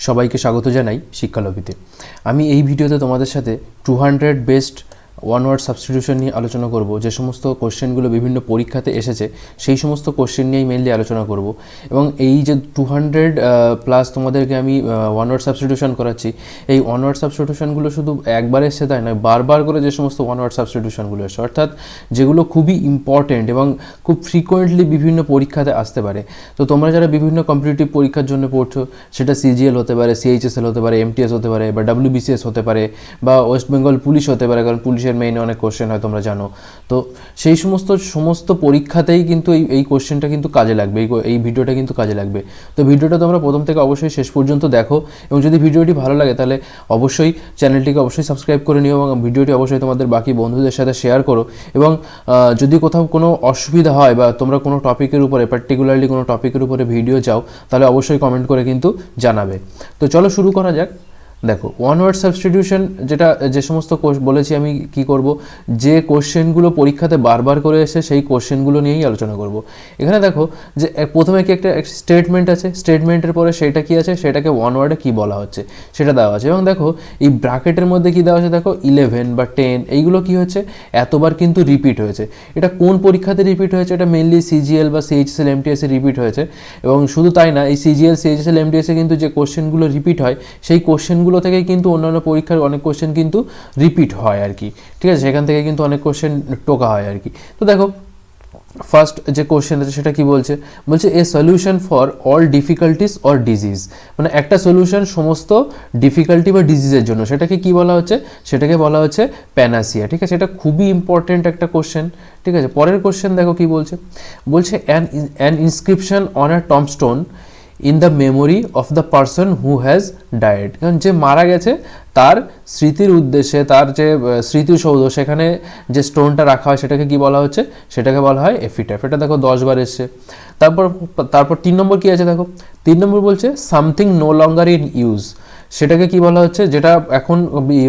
সবাইকে স্বাগত জানাই শিক্ষালবিতে। আমি এই ভিডিওতে তোমাদের সাথে 200 বেস্ট ওয়ান ওয়ার্ড সাবস্টিটিউশন নিয়ে আলোচনা করব। যে সমস্ত কোশ্চেনগুলো বিভিন্ন পরীক্ষাতে এসেছে সেই সমস্ত কোশ্চেন নিয়েই মেনলি আলোচনা করব। এবং এই যে 200 প্লাস তোমাদেরকে আমি ওয়ান ওয়ার্ড সাবস্টিটিউশন করাচ্ছি, এই ওয়ান ওয়ার্ড সাবস্টিটিউশনগুলো শুধু একবার এসছে তাই নয়, বারবার করে যে সমস্ত ওয়ান ওয়ার্ড সাবস্টিটিউশনগুলো এসছে, অর্থাৎ যেগুলো খুবই ইম্পর্টেন্ট এবং খুব ফ্রিকোয়েন্টলি বিভিন্ন পরীক্ষাতে আসতে পারে। তো তোমরা যারা বিভিন্ন কম্পিটিটিভ পরীক্ষার জন্য পড়ছো, সেটা সিজিএল হতে পারে, সিএইচএসএল হতে পারে, এমটিএস হতে পারে, বা ডাব্লিউবিসিএস হতে পারে, বা ওয়েস্ট বেঙ্গল পুলিশ হতে পারে, কারণ পুলিশের মেইনে অনেক কোশ্চেন হয় তোমরা জানো। তো সেই সমস্ত পরীক্ষাতেই কিন্তু এই কোশ্চেনটা কিন্তু কাজে লাগবে, এই ভিডিওটা কিন্তু কাজে লাগবে। তো ভিডিওটা তোমরা প্রথম থেকে অবশ্যই শেষ পর্যন্ত দেখো, এবং যদি ভিডিওটি ভালো লাগে তাহলে অবশ্যই চ্যানেলটিকে অবশ্যই সাবস্ক্রাইব করে নিও, এবং ভিডিওটি অবশ্যই তোমাদের বাকি বন্ধুদের সাথে শেয়ার করো। এবং যদি কোথাও কোনো অসুবিধা হয় বা তোমরা কোনো টপিকের উপরে, পার্টিকুলারলি কোনো টপিকের উপরে ভিডিও চাও, তাহলে অবশ্যই কমেন্ট করে কিন্তু জানাবে। তো চলো শুরু করা যাক। দেখো, ওয়ান ওয়ার্ড সাবস্টিটিউশন যে সমস্ত বলেছি আমি কি করব, যে কোশ্চেনগুলো পরীক্ষাতে বারবার করে এসে সেই কোশ্চেনগুলো নিয়েই আলোচনা করব। এখানে দেখো যে প্রথমে কি একটা স্টেটমেন্ট আছে, স্টেটমেন্টের পরে সেটা কি আছে, সেটাকে ওয়ান ওয়ার্ডে কী বলা হচ্ছে সেটা দেওয়া আছে। এবং দেখো এই ব্র্যাকেটের মধ্যে কি দেওয়া আছে, দেখো 11 বা 10 এইগুলো কি হচ্ছে, এতবার কিন্তু রিপিট হয়েছে। এটা কোন পরীক্ষাতে রিপিট হয়েছে? এটা মেনলি সিজিএল বা সিএইচএসএল এমটিএসে রিপিট হয়েছে। এবং শুধু তাই না, এই সিজিএল সিএইচএসএল এমটিএসে কিন্তু যে কোশ্চেনগুলো রিপিট হয়, সেই কোশ্চেনগুলো থেকেই কিন্তু অন্যান্য পরীক্ষার অনেক কোশ্চেন কিন্তু রিপিট হয় আর কি। ঠিক আছে, সেখান থেকে কিন্তু অনেক কোশ্চেন টোকা হয় আর কি। তো দেখো ফার্স্ট যে কোশ্চেন আছে সেটা কি বলছে, a solution for all difficulties or disease, মানে একটা সলিউশন সমস্ত ডিফিকাল্টি বা ডিজিজের জন্য, সেটাকে কি বলা হচ্ছে, সেটাকে বলা হচ্ছে প্যানাসিয়া। ঠিক আছে, এটা খুবই ইম্পর্টেন্ট একটা কোশ্চেন। ঠিক আছে, পরের কোশ্চেন দেখো কি বলছে, an inscription on a tombstone in the memory of the person who has died, কারণ যে মারা গেছে তার স্মৃতির উদ্দেশ্যে, তার যে স্মৃতিসৌধ, সেখানে যে স্টোনটা রাখা হয় সেটাকে কি বলা হচ্ছে, সেটাকে বলা হয় এপিটাফ। এটা দেখো 10 বার এসছে। তারপর 3 নম্বর কি আছে, দেখো 3 নম্বর বলছে something no longer in use, সেটাকে কি বলা হচ্ছে, যেটা এখন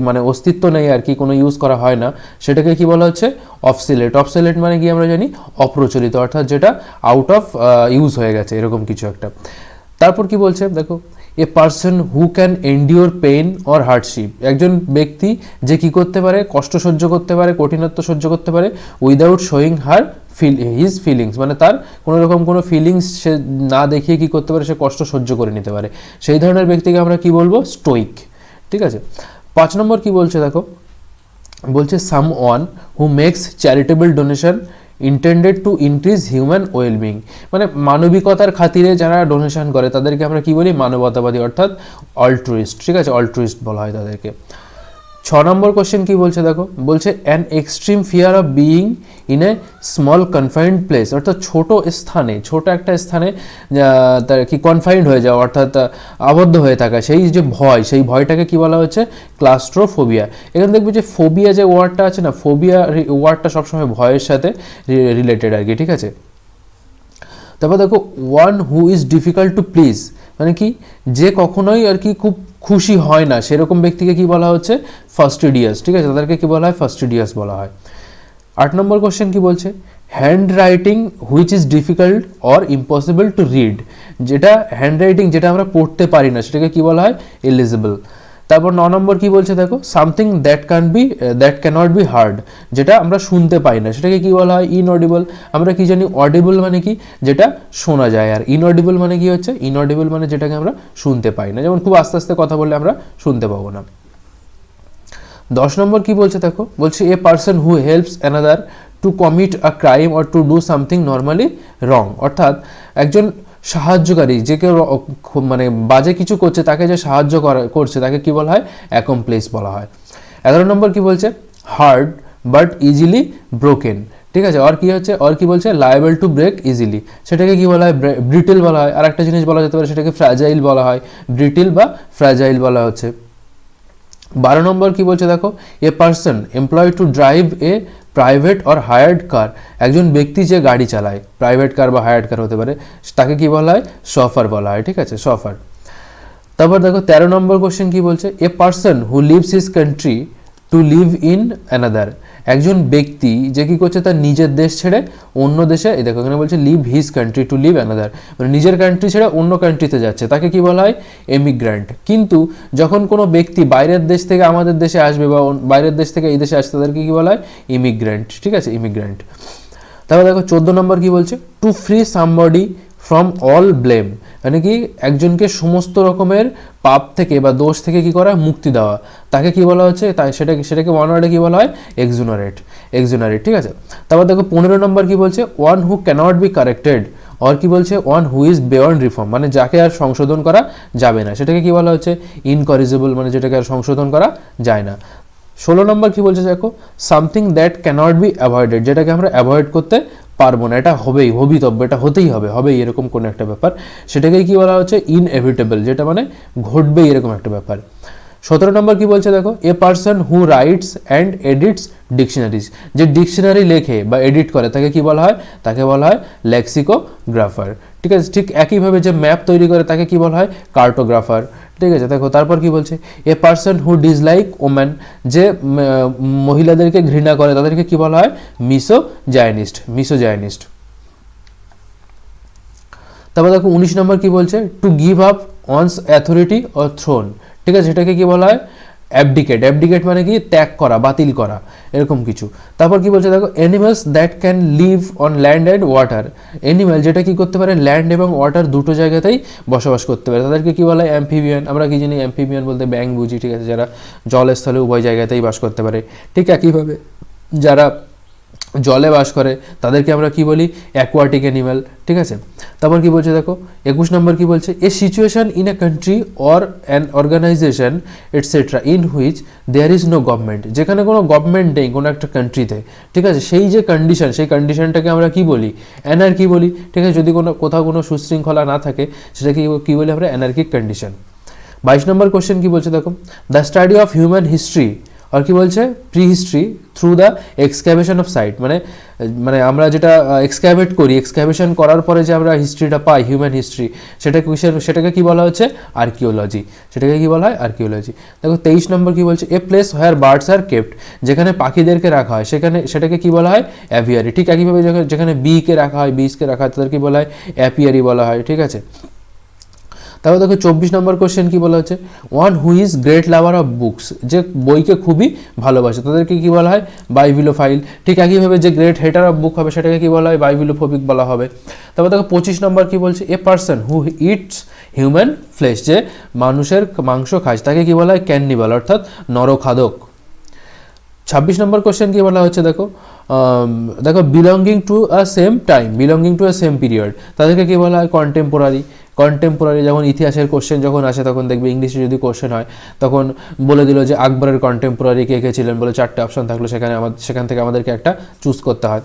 মানে অস্তিত্ব নেই আর কি, কোনো ইউজ করা হয় না, সেটাকে কি বলা হচ্ছে, অবসোলেট। অবসোলেট মানে কি আমরা জানি, অপ্রচলিত, অর্থাৎ যেটা আউট অফ ইউজ হয়ে গেছে, এরকম কিছু একটা। তারপর কি বলছে দেখো, a person who can endure pain or hardship, একজন ব্যক্তি যে কি করতে পারে, কষ্ট সহ্য করতে পারে, কঠিনত্ব সহ্য করতে পারে, উইদাউট শোয়িং হিজ ফিলিংস, মানে তার কোনো রকম কোনো ফিলিংস সে না দেখিয়ে কি করতে পারে, সে কষ্ট সহ্য করে নিতে পারে, সেই ধরনের ব্যক্তিকে আমরা কি বলবো, স্টোইক। ঠিক আছে, 5 নম্বর কি বলছে দেখো, someone who makes charitable donation intended to increase human wellbeing, মানে মানবিকতার খাতিরে যারা ডোনেশন করে তাদেরকে আমরা কি বলি, মানবতাবাদী, অর্থাৎ অল্ট্রুইস্ট। ঠিক আছে, অল্ট্রুইস্ট বলা হয় তাদেরকে। 6 নম্বর কোশ্চেন কি বলছে দেখো, an extreme fear of being in a small confined place, অর্থাৎ ছোট একটা স্থানে তার কি কনফাইন্ড হয়ে যাওয়া, অর্থাৎ আবদ্ধ হয়ে থাকা, সেই যে ভয়, সেই ভয়টাকে কি বলা হচ্ছে, ক্লাস্ট্রোফোবিয়া। এখানে দেখবে যে ফোবিয়া যে ওয়ার্ডটা আছে না, ফোবিয়া ওয়ার্ডটা সবসময় ভয়ের সাথে রিলেটেড আর কি। ঠিক আছে, তারপর দেখো one who is difficult to please, মানে কি, যে কখনোই আর কি খুব খুশি হয় না, সেরকম ব্যক্তিকে কি বলা হচ্ছে, ফাস্টিডিয়াস। ঠিক আছে, তাদেরকে কি বলা হয়, ফাস্টিডিয়াস বলা হয়। 8 নম্বর কোশ্চেন কি বলছে, hand writing which is difficult or impossible to read, যেটা হ্যান্ড রাইটিং যেটা আমরা পড়তে পারি না, সেটাকে কি বলা হয়, ইলিজিবল। তারপর 9 নম্বর কি বলছে দেখো, something that cannot be heard, যেটা আমরা শুনতে পাই না, সেটাকে কি বলা হয়, ইনঅডিবল। আমরা কি জানি, অডিবল মানে কি, যেটা শোনা যায়, আর ইনঅডিবল মানে কি হচ্ছে, ইনঅডিবল মানে যেটাকে আমরা শুনতে পাই না, যেমন খুব আস্তে আস্তে কথা বললে আমরা শুনতে পাবো না। 10 নম্বর কি বলছে দেখো, a person who helps another to commit a crime or to do something normally wrong, অর্থাৎ একজন সাহায্যকারী, যে কেউ মানে বাজে কিছু করছে তাকে যে সাহায্য করছে তাকে কি বলা হয়, অ্যাকমপ্লিস বলা হয়। 11 নম্বর কি বলছে, হার্ড বাট ইজিলি ব্রোকেন। ঠিক আছে, আর কি বলছে, লায়েবল টু ব্রেক ইজিলি, সেটাকে কি বলা হয়, ব্রিটেল বলা হয়। আর একটা জিনিস বলা যেতে পারে, সেটাকে ফ্র্যাজাইল বলা হয়, ব্রিটেল বা ফ্র্যাজাইল বলা হচ্ছে। 12 নম্বর কি বলছে দেখো, a person employed to drive a private or hired car, একজন ব্যক্তি যে গাড়ি চালায়, প্রাইভেট কার বা হায়ার্ড কার হতে পারে, তাকে কি বলা হয়, শফার বলা হয়। ঠিক আছে, শফার। তারপর দেখো 13 নম্বর কোশ্চেন কি বলছে, a person who leaves his country to live in another, একজন ব্যক্তি যে কি করছে তার নিজের দেশ ছেড়ে অন্য দেশে, এই দেখো এখানে বলছে leave his country to live another, মানে নিজের কান্ট্রি ছেড়ে অন্য কান্ট্রিতে যাচ্ছে, তাকে কি বলা হয় এমিগ্র্যান্ট। কিন্তু যখন কোনো ব্যক্তি বাইরের দেশ থেকে আমাদের দেশে আসবে বা বাইরের দেশ থেকে এই দেশে আসছে তাদেরকে কি বলা হয় ইমিগ্র্যান্ট, ঠিক আছে, ইমিগ্র্যান্ট। তারপর দেখো 14 নম্বর কি বলছে, to free somebody from all blame, মানে কি একজনকে সমস্ত রকমের পাপ থেকে বা দোষ থেকে কি করা মুক্তি দেওয়া, তাকে কি বলা হচ্ছে, তাই সেটাকে ওয়ান ওয়ার্ডে কি বলা হয় এক্সোনারেট, ঠিক আছে। তারপর দেখো 15 নম্বর কি বলছে, one who cannot be corrected, আর কি বলছে one who is beyond reform, মানে যাকে আর সংশোধন করা যাবে না, সেটাকে কি বলা হচ্ছে ইনকরিজেবল, মানে যেটাকে আর সংশোধন করা যায় না। 16 নম্বর কি বলছে দেখো, something that cannot be avoided, যেটাকে আমরা অ্যাভয়েড করতে পারবো না, এটা হবেই, হবিতব্য, এটা হতেই হবে এরকম কোনো একটা ব্যাপার, সেটাকেই কি বলা হচ্ছে ইনএভিটেবল, যেটা মানে ঘটবেই এরকম একটা ব্যাপার। 17 নম্বর কি বলছে দেখো, a person who writes and edits dictionaries, যে ডিকশনারি লেখে বা এডিট করে তাকে কি বলা হয়, তাকে বলা হয় লেক্সিকোগ্রাফার, ঠিক আছে। ঠিক একইভাবে যে ম্যাপ তৈরি করে তাকে কি বলা হয় কার্টোগ্রাফার, ঠিক আছে। দেখো তারপর কি বলছে, a person who dislike woman, যে মহিলাদেরকে ঘৃণা করে তাদেরকে কি বলা হয় মিসোজাইনিস্ট। তারপর দেখো 19 নম্বর কি বলছে, to give up one's authority or throne, ঠিক আছে, সেটাকে কি বলা হয় অ্যাবডিকেট মানে কি ত্যাগ করা, বাতিল করা, এরকম কিছু। তারপর কি বলছে দেখো, animals that can live on land and water, animal যেটা কি করতে পারে ল্যান্ড এবং ওয়াটার দুটো জায়গাতেই বসবাস করতে পারে, তাদেরকে কি বলা হয় অ্যাম্ফিবিয়ান। আমরা কি জানি অ্যাম্ফিবিয়ান বলতে ব্যাঙ বুঝি, ঠিক আছে, যারা জল স্থলে উভয় জায়গাতেই বাস করতে পারে। ঠিক একইভাবে যারা জলে বাস করে তাদেরকে আমরা কি বলি অ্যাকোয়াটিক অ্যানিমাল, ঠিক আছে। তারপর কি বলছে দেখো 21 নম্বর কি বলছে, a situation in a country or an organisation etcetera in which there is no government, যেখানে কোনো গভর্নমেন্ট নেই কোনো একটা কান্ট্রিতে, ঠিক আছে, সেই যে কন্ডিশন, সেই কন্ডিশনটাকে আমরা কি বলি অ্যানার্কি বলি, ঠিক আছে। যদি কোথাও কোনো সুশৃঙ্খলা না থাকে সেটাকে কি বলি আমরা অ্যানার্কিক কন্ডিশন। 22 নম্বর কোশ্চেন কি বলছে দেখো, the study of human history, আর কি বলছে prehistory through the excavation of site, মানে আমরা যেটা এক্সক্যাভেট করি, এক্সক্যাভেশন করার পরে যে আমরা হিস্ট্রিটা পাই হিউম্যান হিস্ট্রি, সেটাকে কি বলা হচ্ছে আর্কিওলজি, সেটাকে কি বলা হয় আর্কিওলজি। দেখো 23 নম্বর কি বলছে, a place where birds are kept, যেখানে পাখিদেরকে রাখা হয় সেটাকে কি বলা হয় অ্যাভিয়ারি। ঠিক একইভাবে যেখানে বিজকে রাখা হয় তাদেরকে বলা হয় অ্যাপিয়ারি বলা হয়, ঠিক আছে। তারপর দেখো 24 নম্বর কোশ্চেন কি বলা হচ্ছে, one who is great lover of books, যে বইকে খুবই ভালোবাসে তাদেরকে কি বলা হয় বাইবিলোফাইল। ঠিক একইভাবে যে গ্রেট হেটার অফ বুক হবে সেটাকে কি বলা হয় বাইবিলোফোবিক বলা হবে। তারপর দেখো 25 নম্বর কি বলছে, a person who it's human flash, যে মানুষের মাংস খায় তাকে কি বলা হয় ক্যান্নিবাল, অর্থাৎ নরখাদক। 26 নম্বর কোশ্চেন কি বলা হচ্ছে দেখো, belonging to a same time, belonging to a same period, তাদেরকে কি বলা হয় কন্টেম্পোরারি। যখন ইতিহাসের কোশ্চেন যখন আসে তখন দেখবে ইংলিশে যদি কোশ্চেন হয় তখন বলে দিল যে আকবরের কন্টেম্পোরারি কে কে ছিলেন বলে 4টে অপশন থাকলো, সেখান থেকে আমাদেরকে একটা চুজ করতে হয়।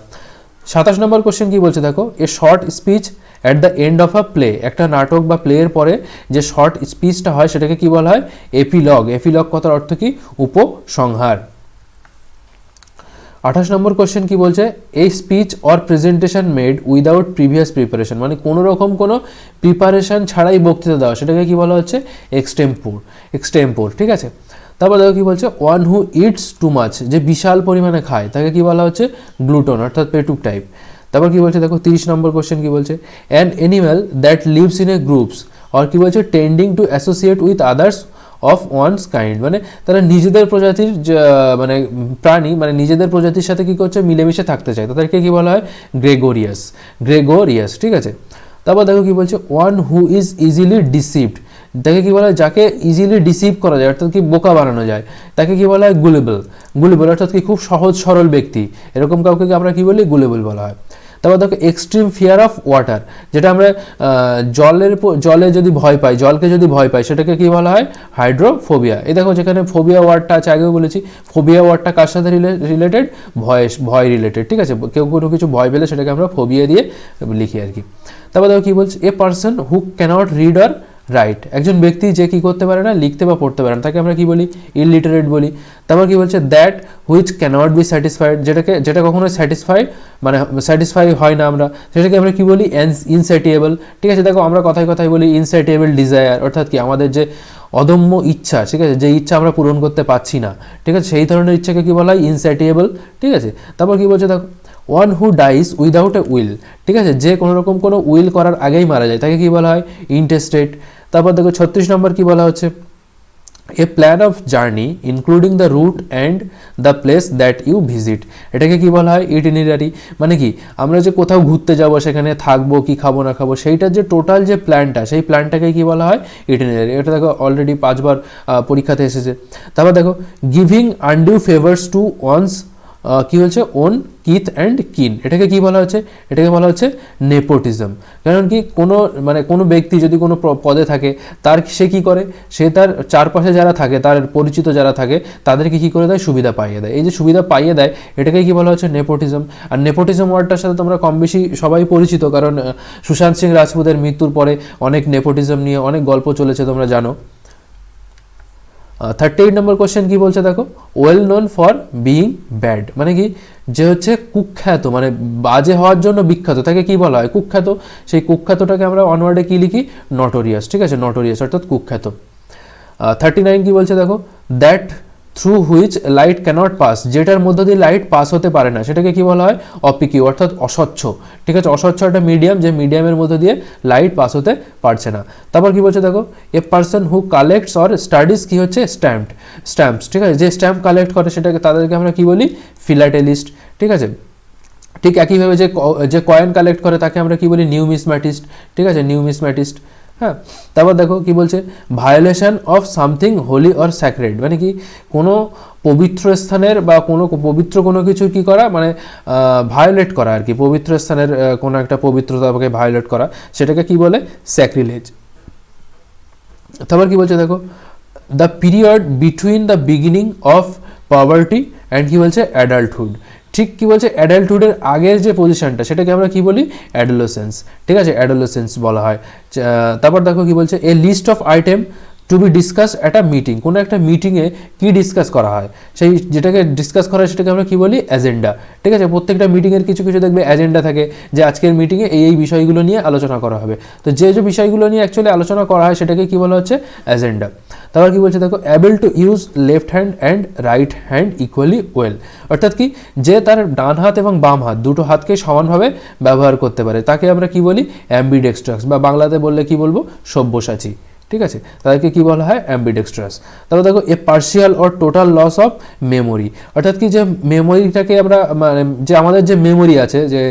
27 নম্বর কোশ্চেন কি বলছে দেখো, a short speech at the end of a play, একটা নাটক বা প্লেয়ের পরে যে শর্ট স্পিচটা হয় সেটাকে কি বলা হয় এপিলগ। কথার অর্থ কি উপসংহার। 28 নম্বর কোশ্চেন কি বলছে, এই speech or presentation made without previous preparation, মানে কোনো রকম কোনো প্রিপারেশন ছাড়াই বক্তৃতা দেওয়া, সেটাকে কি বলা হচ্ছে এক্সটেম্পোর, ঠিক আছে। তারপর দেখো কি বলছে, one who it's too much, যে বিশাল পরিমাণে খায় তাকে কি বলা হচ্ছে গ্লুটন, অর্থাৎ পেটুক টাইপ। তারপর কি বলছে দেখো 30 নম্বর কোশ্চেন কি বলছে, an animal that lives in a groups, আর কি বলছে tending to associate with others of one's kind, মানে তারা নিজেদের প্রজাতির মানে প্রাণী, মানে নিজেদের প্রজাতির সাথে কি করছে মিলেমিশে থাকতে চায়, তাদেরকে কি বলা হয় গ্রেগোরিয়াস, ঠিক আছে। তারপর দেখো কি বলছে, one who is easily deceived, তাকে কি বলা হয় যাকে ইজিলি ডিসিভ করা যায়, অর্থাৎ কি বোকা বানানো যায়, তাকে কি বলা হয় গুলেবল, অর্থাৎ কি খুব সহজ সরল ব্যক্তি, এরকম কাউকে আমরা কি বলি গুলেবল বলা হয়। তারপর দেখো এক্সট্রিম ফিয়ার অফ ওয়াটার, যেটা আমরা জলে যদি ভয় পাই, জলকে যদি ভয় পাই সেটাকে কি বলা হয় হাইড্রোফোবিয়া। এই দেখো যেখানে ফোবিয়া ওয়ার্ডটা আছে, আগেও বলেছি ফোবিয়া ওয়ার্ডটা কার সাথে রিলেটেড ভয় রিলেটেড, ঠিক আছে। কেউ কোনো কিছু ভয় পেলে সেটাকে আমরা ফোবিয়া দিয়ে লিখি আর কি। তারপর দেখো কি বলছে, a person who cannot read or write, একজন ব্যক্তি যে কি করতে পারে না লিখতে বা পড়তে পারে না তাকে আমরা কি বলি ইলিটারেট বলি। তারপর কি বলছে, that which cannot be satisfied, যেটা কখনো স্যাটিসফাই হয় না আমরা, সেটাকে আমরা কি বলি ইনস্যাটিয়েবল, ঠিক আছে। দেখো আমরা কথায় বলি ইনস্যাটিয়েবল ডিজায়ার, অর্থাৎ কি আমাদের যে অদম্য ইচ্ছা, ঠিক আছে, যে ইচ্ছা আমরা পূরণ করতে পারছি না, ঠিক আছে, সেই ধরনের ইচ্ছাকে কি বলা হয়, ইনস্যাটিয়েবল, ঠিক আছে। তারপর কি বলছে দেখো, one who dies without a will, ঠিক আছে, যে কোনো রকম কোনো উইল করার আগেই মারা যায় তাকে কি বলা হয়, ইনটেস্টেড। তারপর দেখো 36 নম্বর কি বলা হচ্ছে, a plan of journey including the route and the place that you visit, এটাকে কি বলা হয়, ইটিনারি। মানে কি আমরা যে কোথাও ঘুরতে যাব, সেখানে থাকবো কি খাবো না খাবো, সেইটার যে টোটাল যে প্ল্যানটা, সেই প্ল্যানটাকে কি বলা হয়, ইটিনারি। এটা দেখো অলরেডি 5 বার পরীক্ষাতে এসেছে। তারপর দেখো giving undue favours to ones, কি হচ্ছে, ওন কিথ অ্যান্ড কিন, এটাকে কি বলা হচ্ছে, এটাকে বলা হচ্ছে নেপোটিজম। কারণ কি কোনো ব্যক্তি যদি কোনো পদে থাকে, তার সে কি করে, সে তার চারপাশে যারা থাকে, তার পরিচিত যারা থাকে, তাদেরকে কি করে দেয়, সুবিধা পাইয়ে দেয়। এই যে সুবিধা পাইয়ে দেয়, এটাকে কি বলা হচ্ছে, নেপোটিজম। আর নেপোটিজম ওয়ার্ডটার সাথে তোমরা কম বেশি সবাই পরিচিত, কারণ সুশান্ত সিং রাজপুতের মৃত্যুর পরে অনেক নেপোটিজম নিয়ে অনেক গল্প চলেছে, তোমরা জানো। 38 নম্বর কোশ্চেন কি বলছে দেখো, well known for being bad, মানে কি যে হচ্ছে কুখ্যাত, মানে বাজে হওয়ার জন্য বিখ্যাত, তাকে কি বলা হয়, কুখ্যাত। সেই কুখ্যাতটাকে আমরা অনওয়ার্ডে কি লিখি, নটোরিয়াস, ঠিক আছে, নটোরিয়াস অর্থাৎ কুখ্যাত। 39 কি বলছে দেখো, that through which light cannot pass, যেটার মধ্য দিয়ে লাইট পাস হতে পারে না, সেটাকে কি বলা হয়, অপিকিউ অর্থাৎ অস্বচ্ছ, ঠিক আছে, অস্বচ্ছ একটা মিডিয়াম, যে মিডিয়ামের মধ্য দিয়ে লাইট পাস হতে পারছে না। তারপর কি বলছে দেখো, a person who collects or studies, কি হচ্ছে, স্ট্যাম্পস, ঠিক আছে, যে স্ট্যাম্প কালেক্ট করে সেটাকে, তাদেরকে আমরা কি বলি, ফিলাটেলিস্ট, ঠিক আছে। ঠিক একইভাবে যে কয়েন কালেক্ট করে তাকে আমরা কি বলি, নিউমিসম্যাটিস্ট, ঠিক আছে, নিউমিসম্যাটিস্ট। হ্যাঁ, তারপর দেখো কি বলছে, violation of something holy or sacred, মানে কি কোনো পবিত্র স্থানের বা কোনো পবিত্র কোনো কিছু কি করা, মানে ভায়োলেট করা আর কি, পবিত্র স্থানের কোনো একটা পবিত্রতাকে ভায়োলেট করা, সেটাকে কি বলে, স্যাক্রিলেজ। তারপর কি বলছে দেখো, the period between the beginning of poverty and কি বলছে, অ্যাডাল্টহুড, ঠিক কি বলছে, অ্যাডাল্টহুডের আগের যে পজিশনটা, সেটাকে আমরা কি বলি, অ্যাডোলেসেন্স, ঠিক আছে, অ্যাডোলেসেন্স বলা হয়। তারপর দেখো কি বলছে, a list of item to be discuss at a meeting, কোনো একটা মিটিংয়ে কি ডিসকাস করা হয়, সেই যেটাকে ডিসকাস করা হয় সেটাকে আমরা কি বলি, এজেন্ডা, ঠিক আছে। প্রত্যেকটা মিটিংয়ের কিছু কিছু দেখবে এজেন্ডা থাকে, যে আজকের মিটিংয়ে এই বিষয়গুলো নিয়ে আলোচনা করা হবে, তো যে বিষয়গুলো নিয়ে অ্যাকচুয়ালি আলোচনা করা হয় সেটাকে কি বলা হচ্ছে, এজেন্ডা। তারপর কি বলছে দেখো, able to use left hand and right hand equally well, অর্থাৎ কি যে তার ডান হাত এবং বাম হাত দুটো হাতকে সমানভাবে ব্যবহার করতে পারে, তাকে আমরা কি বলি, অ্যাম্বিডেক্সট্রাস, বা বাংলাতে বললে কি বলবো, সব্যসাচী, ঠিক আছে, তাদেরকে কি বলা হয়, অ্যাম্বিডেক্সট্রাস। তারপর দেখো, a partial or total loss of memory, অর্থাৎ কি যে মেমোরিটাকে আমরা, মানে যে আমাদের যে মেমোরি আছে, যে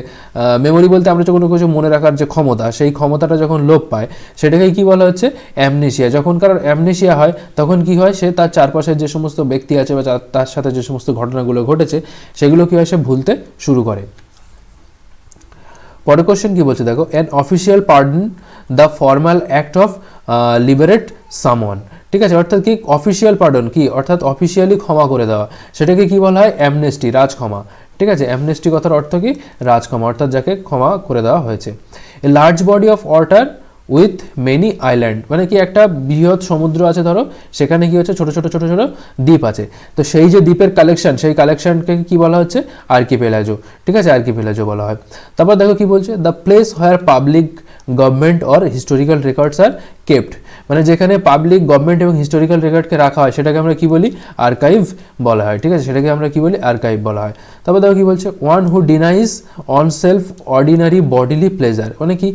মেমোরি বলতে আমরা যখন কিছু মনে রাখার যে ক্ষমতা, সেই ক্ষমতাটা যখন লোপ পায়, সেটাকে কি বলা হচ্ছে, অ্যামনেশিয়া। যখন কারোর অ্যামনেশিয়া হয়, তখন কি হয়, সে তার চারপাশের যে সমস্ত ব্যক্তি আছে বা তার সাথে যে সমস্ত ঘটনাগুলো ঘটেছে, সেগুলো কি হয়, সে ভুলতে শুরু করে। পরের কোশ্চেন কি বলছে দেখো, an official pardon the formal act of liberate someone, ঠিক আছে, অর্থাৎ কি অফিসিয়াল পার্ডন কি, অর্থাৎ অফিসিয়ালি ক্ষমা করে দেওয়া, সেটাকে কি বলা হয়, অ্যামনেস্টি, রাজক্ষমা, ঠিক আছে। অ্যামনেস্টি কথার অর্থ কি, রাজক্ষমা, অর্থাৎ যাকে ক্ষমা করে দেওয়া হয়েছে। A large body of water with many island, মানে কি একটা বৃহৎ সমুদ্র আছে ধরো, সেখানে কি হচ্ছে, ছোট ছোট ছোট ছোট দ্বীপ আছে, তো সেই যে দ্বীপের কালেকশন, সেই কালেকশনকে কি বলা হচ্ছে, আর্কিপেলাজো, ঠিক আছে, আর্কিপেলাজো বলা হয়। তারপর দেখো কি বলছে, the place where public government or historical records are kept, মানে যেখানে পাবলিক গভর্নমেন্ট এবং হিস্টোরিক্যাল রেকর্ডকে রাখা হয়, সেটাকে আমরা কি বলি, আর্কাইভ বলা হয়, ঠিক আছে, সেটাকে আমরা কি বলি, আর্কাইভ বলা হয়। তারপর দেখো কি বলছে, one who denies on self ordinary bodily pleasure, মানে কি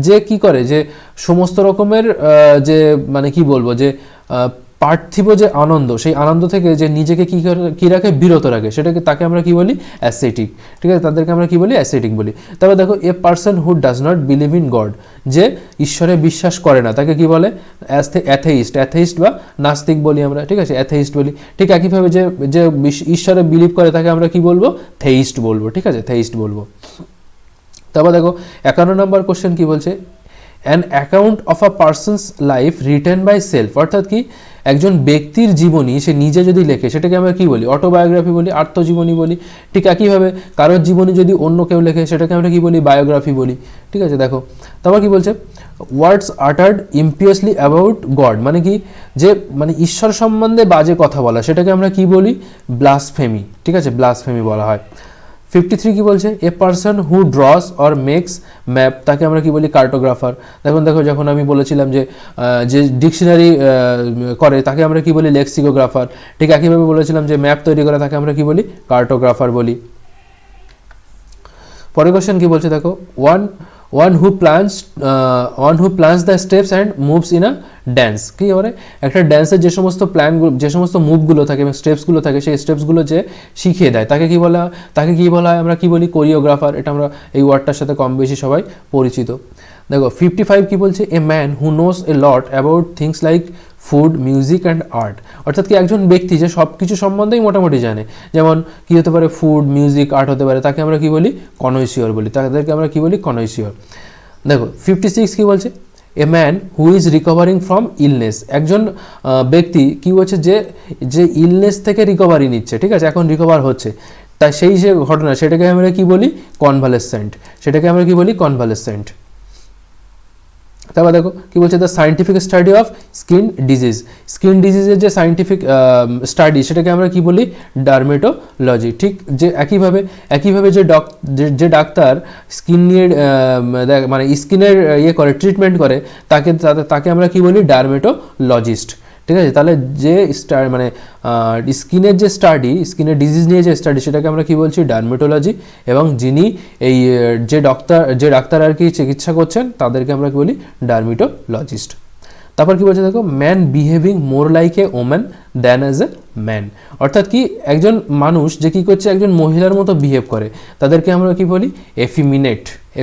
যে কি করে, যে সমস্ত রকমের যে মানে কি বলবো, যে পার্থিব যে আনন্দ, সেই আনন্দ থেকে যে নিজেকে কি রাখে, বিরত রাখে, সেটাকে তাকে আমরা কি বলি, অ্যাসেটিক, ঠিক আছে, তাদেরকে আমরা কি বলি, অ্যাসেটিক বলি। তারপর দেখো, a person who does not believe in god, যে ঈশ্বরে বিশ্বাস করে না, তাকে কি বলে, অ্যাথেইস্ট বা নাস্তিক বলি আমরা, ঠিক আছে, অ্যাথেইস্ট বলি। ঠিক একইভাবে যে ঈশ্বরে বিলিভ করে, তাকে আমরা কি বলবো, থেইস্ট বলবো, ঠিক আছে, থেইস্ট বলবো। তারপর দেখো 51 নম্বর কোশ্চেন কি বলছে, an account of a person's life written by self, অর্থাৎ কি একজন ব্যক্তির জীবনী সে নিজে যদি লেখে, সেটাকে আমরা কি বলি, অটোবায়োগ্রাফি বলি, আত্মজীবনী বলি। ঠিক একইভাবে কারোর জীবনী যদি অন্য কেউ লেখে, সেটাকে আমরা কি বলি, বায়োগ্রাফি বলি, ঠিক আছে। দেখো তারপর কি বলছে, ওয়ার্ডস আটার্ড ইম্পিয়াসলি অ্যাবাউট গড, মানে কি যে মানে ঈশ্বর সম্বন্ধে বাজে কথা বলা, সেটাকে আমরা কি বলি, ব্লাসফেমি, ঠিক আছে, ব্লাসফেমি বলা হয়। 53 কি বলছে, a person who draws or makes map, তাকে আমরা কি বলি কার্টোগ্রাফার। দেখো যখন আমি বলেছিলাম যে যে ডিকশনারি করে তাকে আমরা কি বলি লেক্সিকোগ্রাফার, ঠিক একইভাবে বলেছিলাম যে ম্যাপ তৈরি করে তাকে আমরা কি বলি কার্টোগ্রাফার বলি। পরের কোশ্চেন কি বলছে দেখো, one who plans the steps and moves in a dance, কি করে একটা ড্যান্সের যে সমস্ত প্ল্যানগুলো, যে সমস্ত মুভগুলো থাকে এবং স্টেপসগুলো থাকে, সেই স্টেপসগুলো যে শিখিয়ে দেয় তাকে কি বলা হয়, আমরা কি বলি কোরিওগ্রাফার। এটা আমরা এই ওয়ার্ডটার সাথে কম বেশি সবাই পরিচিত। দেখো 55 কি বলছে, a man who knows a lot about things like food, music and art, অর্থাৎ কি একজন ব্যক্তি যে সব কিছু সম্বন্ধেই মোটামুটি জানে, যেমন কি হতে পারে ফুড, মিউজিক, আর্ট হতে পারে, তাকে আমরা কি বলি কনয়সিওর বলি, তাদেরকে আমরা কি বলি কনয়সিওর। দেখো 56 কি বলছে, a man who is recovering from illness, একজন ব্যক্তি কি বলছে যে ইলনেস থেকে রিকভারি নিচ্ছে, ঠিক আছে, এখন রিকভার হচ্ছে, তাই সেই যে ঘটনা সেটাকে আমরা কি বলি কনভালেসেন্ট। তারপর দেখো কি বলছে, the scientific study of skin ডিজিজের যে সায়েন্টিফিক স্টাডি সেটাকে আমরা কি বলি ডার্মেটোলজি। ঠিক যে একইভাবে যে ডাক্তার স্কিন নিয়ে মানে স্কিনের ট্রিটমেন্ট করে তাকে আমরা কি বলি ডার্মেটোলজিস্ট। ঠিক আছে, তাহলে যে মানে স্কিনের যে স্টাডি, স্কিনের ডিজিজ নিয়ে যে স্টাডি সেটাকে আমরা কি বলছি ডার্মেটোলজি, এবং যিনি এই যে ডাক্তার আর কি চিকিৎসা করছেন তাদেরকে আমরা কি বলি ডার্মেটোলজিস্ট। তারপর কি বলছে দেখো, man behaving more like a woman than as a man, অর্থাৎ কি একজন মানুষ যে কি করছে একজন মহিলার মতো বিহেভ করে তাদেরকে আমরা কি বলি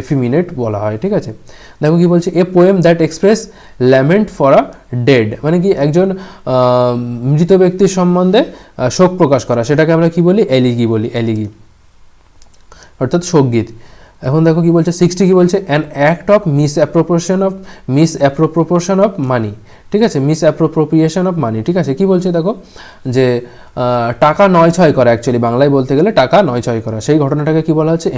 এফিমিনেট বলা হয়। ঠিক আছে, দেখো কি বলছে, a poem that express lament for a dead, মানে কি একজন মৃত ব্যক্তির সম্বন্ধে শোক প্রকাশ করা, সেটাকে আমরা কি বলি এলিগি, অর্থাৎ শোকগীত। এখন দেখো কি বলছে 60 কি বলছে, an act of misappropriation of money, ঠিক আছে, মিসঅ্যাপ্রোপ্রিয়েশন অফ মানি। ঠিক আছে, কি বলছে দেখো যে টাকা নয়-ছয় করা, অ্যাকচুয়ালি বাংলায় বলতে গেলে টাকা নয়-ছয় করা, সেই ঘটনাটাকে কি বলা হচ্ছে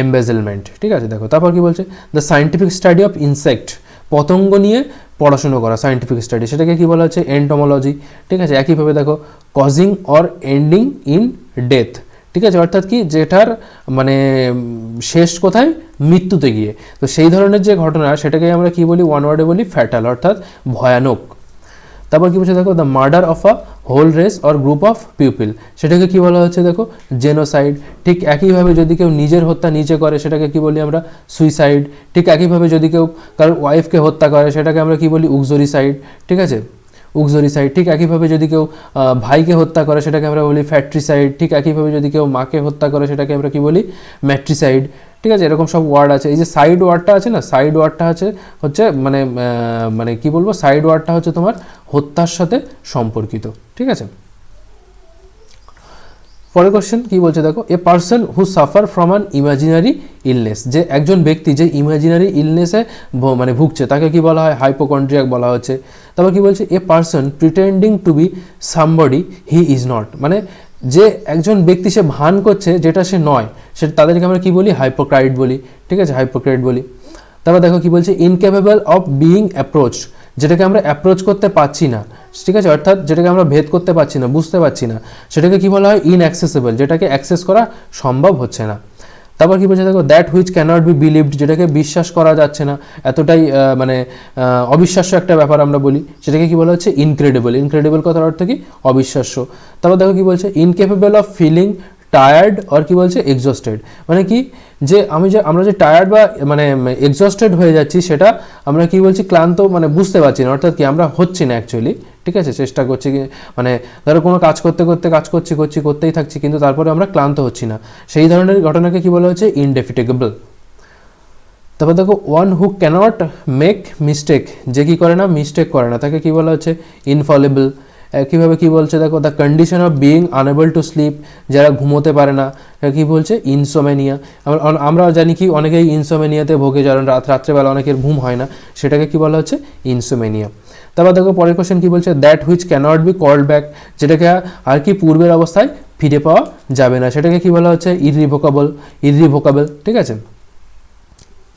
এমবেজেলমেন্ট। ঠিক আছে, দেখো তারপর কি বলছে, the scientific study of insect, পতঙ্গ নিয়ে পড়াশুনো করা সায়েন্টিফিক স্টাডি, সেটাকে কি বলা হচ্ছে এন্টোমোলজি। ঠিক আছে, একইভাবে দেখো causing or ending in death, ঠিক আছে, অর্থাৎ কি যেটার মানে শেষ কোথায় মৃত্যুতে গিয়ে, তো সেই ধরনের যে ঘটনা সেটাকে আমরা কি বলি ওয়ান ওয়ার্ডে বলি ফ্যাটাল, অর্থাৎ ভয়ানক। তারপর কি বলছে দেখো, the murder of a whole race or group of people, সেটাকে কি বলা হচ্ছে দেখো জেনোসাইড। ঠিক একইভাবে যদি কেউ নিজের হত্যা নিজে করে সেটাকে কি বলি আমরা সুইসাইড। ঠিক একইভাবে যদি কেউ কারোর ওয়াইফকে হত্যা করে সেটাকে আমরা কি বলি উক্সোরিসাইড। ঠিক আছে, উক্সোরিসাইড। ঠিক একইভাবে যদি কেউ ভাইকে হত্যা করে সেটাকে আমরা বলি ফ্যাট্রিসাইড। ঠিক একইভাবে যদি কেউ মাকে হত্যা করে সেটাকে আমরা কি বলি ম্যাট্রিসাইড। ঠিক আছে, এরকম সব ওয়ার্ড আছে। এই যে সাইড ওয়ার্ডটা আছে না, সাইড ওয়ার্ডটা হচ্ছে মানে কি বলবো, সাইড ওয়ার্ডটা হচ্ছে তোমার হত্যার সাথে সম্পর্কিত। ঠিক আছে, পরের কোশ্চেন কি বলছে দেখো, a person who suffer from an imaginary illness, যে একজন ব্যক্তি যে ইমাজিনারি ইলনেসে মানে ভুগছে তাকে কি বলা হয় হাইপোকন্ড্রিয়াক বলা হচ্ছে। তারপর কি বলছে, a person pretending to be somebody he is not, মানে যে একজন ব্যক্তি সে ভান করছে যেটা সে নয়, সেটা তাদেরকে আমরা কি বলি হাইপোক্রাইট বলি। ঠিক আছে, হাইপোক্রাইট বলি। তারপর দেখো কি বলছে, ইনক্যাপেবল অফ বিইং অ্যাপ্রোচড, যেটাকে আমরা অ্যাপ্রোচ করতে পারছি না, ঠিক আছে, অর্থাৎ যেটাকে আমরা ভেদ করতে পারছি না, বুঝতে পারছি না, সেটাকে কি বলা হয় ইনঅ্যাক্সেসেবল, যেটাকে অ্যাক্সেস করা সম্ভব হচ্ছে না। তারপর কি বলছে দেখো, that which cannot be believed, যেটাকে বিশ্বাস করা যাচ্ছে না, এতটাই মানে অবিশ্বাস্য একটা ব্যাপার আমরা বলি, সেটাকে কি বলা হচ্ছে ইনক্রেডিবল কথার অর্থ কি অবিশ্বাস্য। তারপর দেখো কি বলছে, incapable of feeling tired or কি বলছে এক্সস্টেড, মানে কি যে আমরা যে টায়ার্ড বা মানে এক্সস্টেড হয়ে যাচ্ছি সেটা আমরা কি বলছি ক্লান্ত, মানে বুঝতে পারছি না, অর্থাৎ কি আমরা হচ্ছি না অ্যাকচুয়ালি। ঠিক আছে, চেষ্টা করছি মানে ধরো কোনো কাজ করতেই থাকছি কিন্তু তারপরে আমরা ক্লান্ত হচ্ছি না, সেই ধরনের ঘটনাকে কি বলা হচ্ছে ইনডেফিটেবল। তারপর দেখো, one who cannot make mistake, যে কি করে না মিস্টেক করে না, তাকে কি বলা হচ্ছে ইনফলিবল। কীভাবে কি বলছে দেখো, the condition of being unable to sleep, যারা ঘুমোতে পারে না, কি বলছে ইনসোমেনিয়া। আমরা জানি কি অনেকেই ইনসোমেনিয়াতে ভোগে, যারা রাত্রেবেলা অনেকের ঘুম হয় না, সেটাকে কি বলা হচ্ছে ইনসোমেনিয়া। তারপর দেখো পরের কোশ্চেন কি বলছে, that which cannot be called back, যেটাকে আর কি পূর্বের অবস্থায় ফিরে পাওয়া যাবে না, সেটাকে কি বলা হচ্ছে ইররিভোকাবল। ঠিক আছে,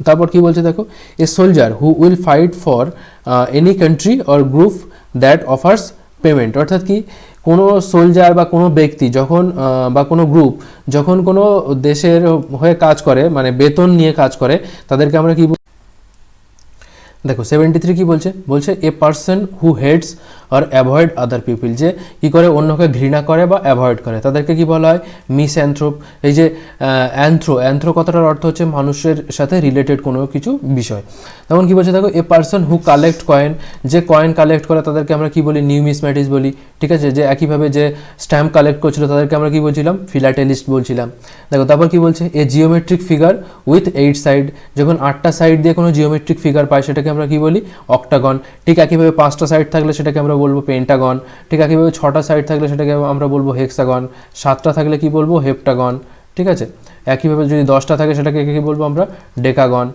তারপর কি বলছে দেখো, a soldier who will fight for any country or group that offers payment, অর্থাৎ কি কোনো সোলজার বা কোনো ব্যক্তি যখন বা কোনো গ্রুপ যখন কোনো দেশের হয়ে কাজ করে, মানে বেতন নিয়ে কাজ করে, তাদেরকে আমরা কি দেখো 73 কি বলছে, বলছে a person who hates or avoid other people, যে কী করে অন্যকে ঘৃণা করে বা অ্যাভয়েড করে, তাদেরকে কি বলা হয় মিসঅ্যানথ্রোপ। এই যে অ্যান্থ্রো কথাটার অর্থ হচ্ছে মানুষের সাথে রিলেটেড কোনো কিছু বিষয়। তখন কি বলছে দেখো a person who collect coin, যে কয়েন কালেক্ট করে তাদেরকে আমরা কি বলি নিউমিসম্যাটিক্স বলি, ঠিক আছে। যে একইভাবে যে স্ট্যাম্প কালেক্ট করছিল তাদেরকে আমরা কি বলছিলাম ফিলাটেলিস্ট বলছিলাম। দেখো তারপর কি বলছে এ জিওমেট্রিক ফিগার উইথ 8 সাইড, যখন 8টা সাইড দিয়ে কোনো জিওমেট্রিক ফিগার পায় সেটাকে আমরা কি বলি অক্টাগন। ঠিক একইভাবে 5টা সাইড থাকলে সেটাকে আমরা বলবো পেন্টাগন। ঠিক একইভাবে 6টা সাইড থাকলে সেটাকে আমরা বলবো হেক্সাগন। 7টা থাকলে কি বলবো হেপ্টাগন, ঠিক আছে। একইভাবে যদি 10টা থাকে সেটাকে কি বলবো আমরা ডেকাগন,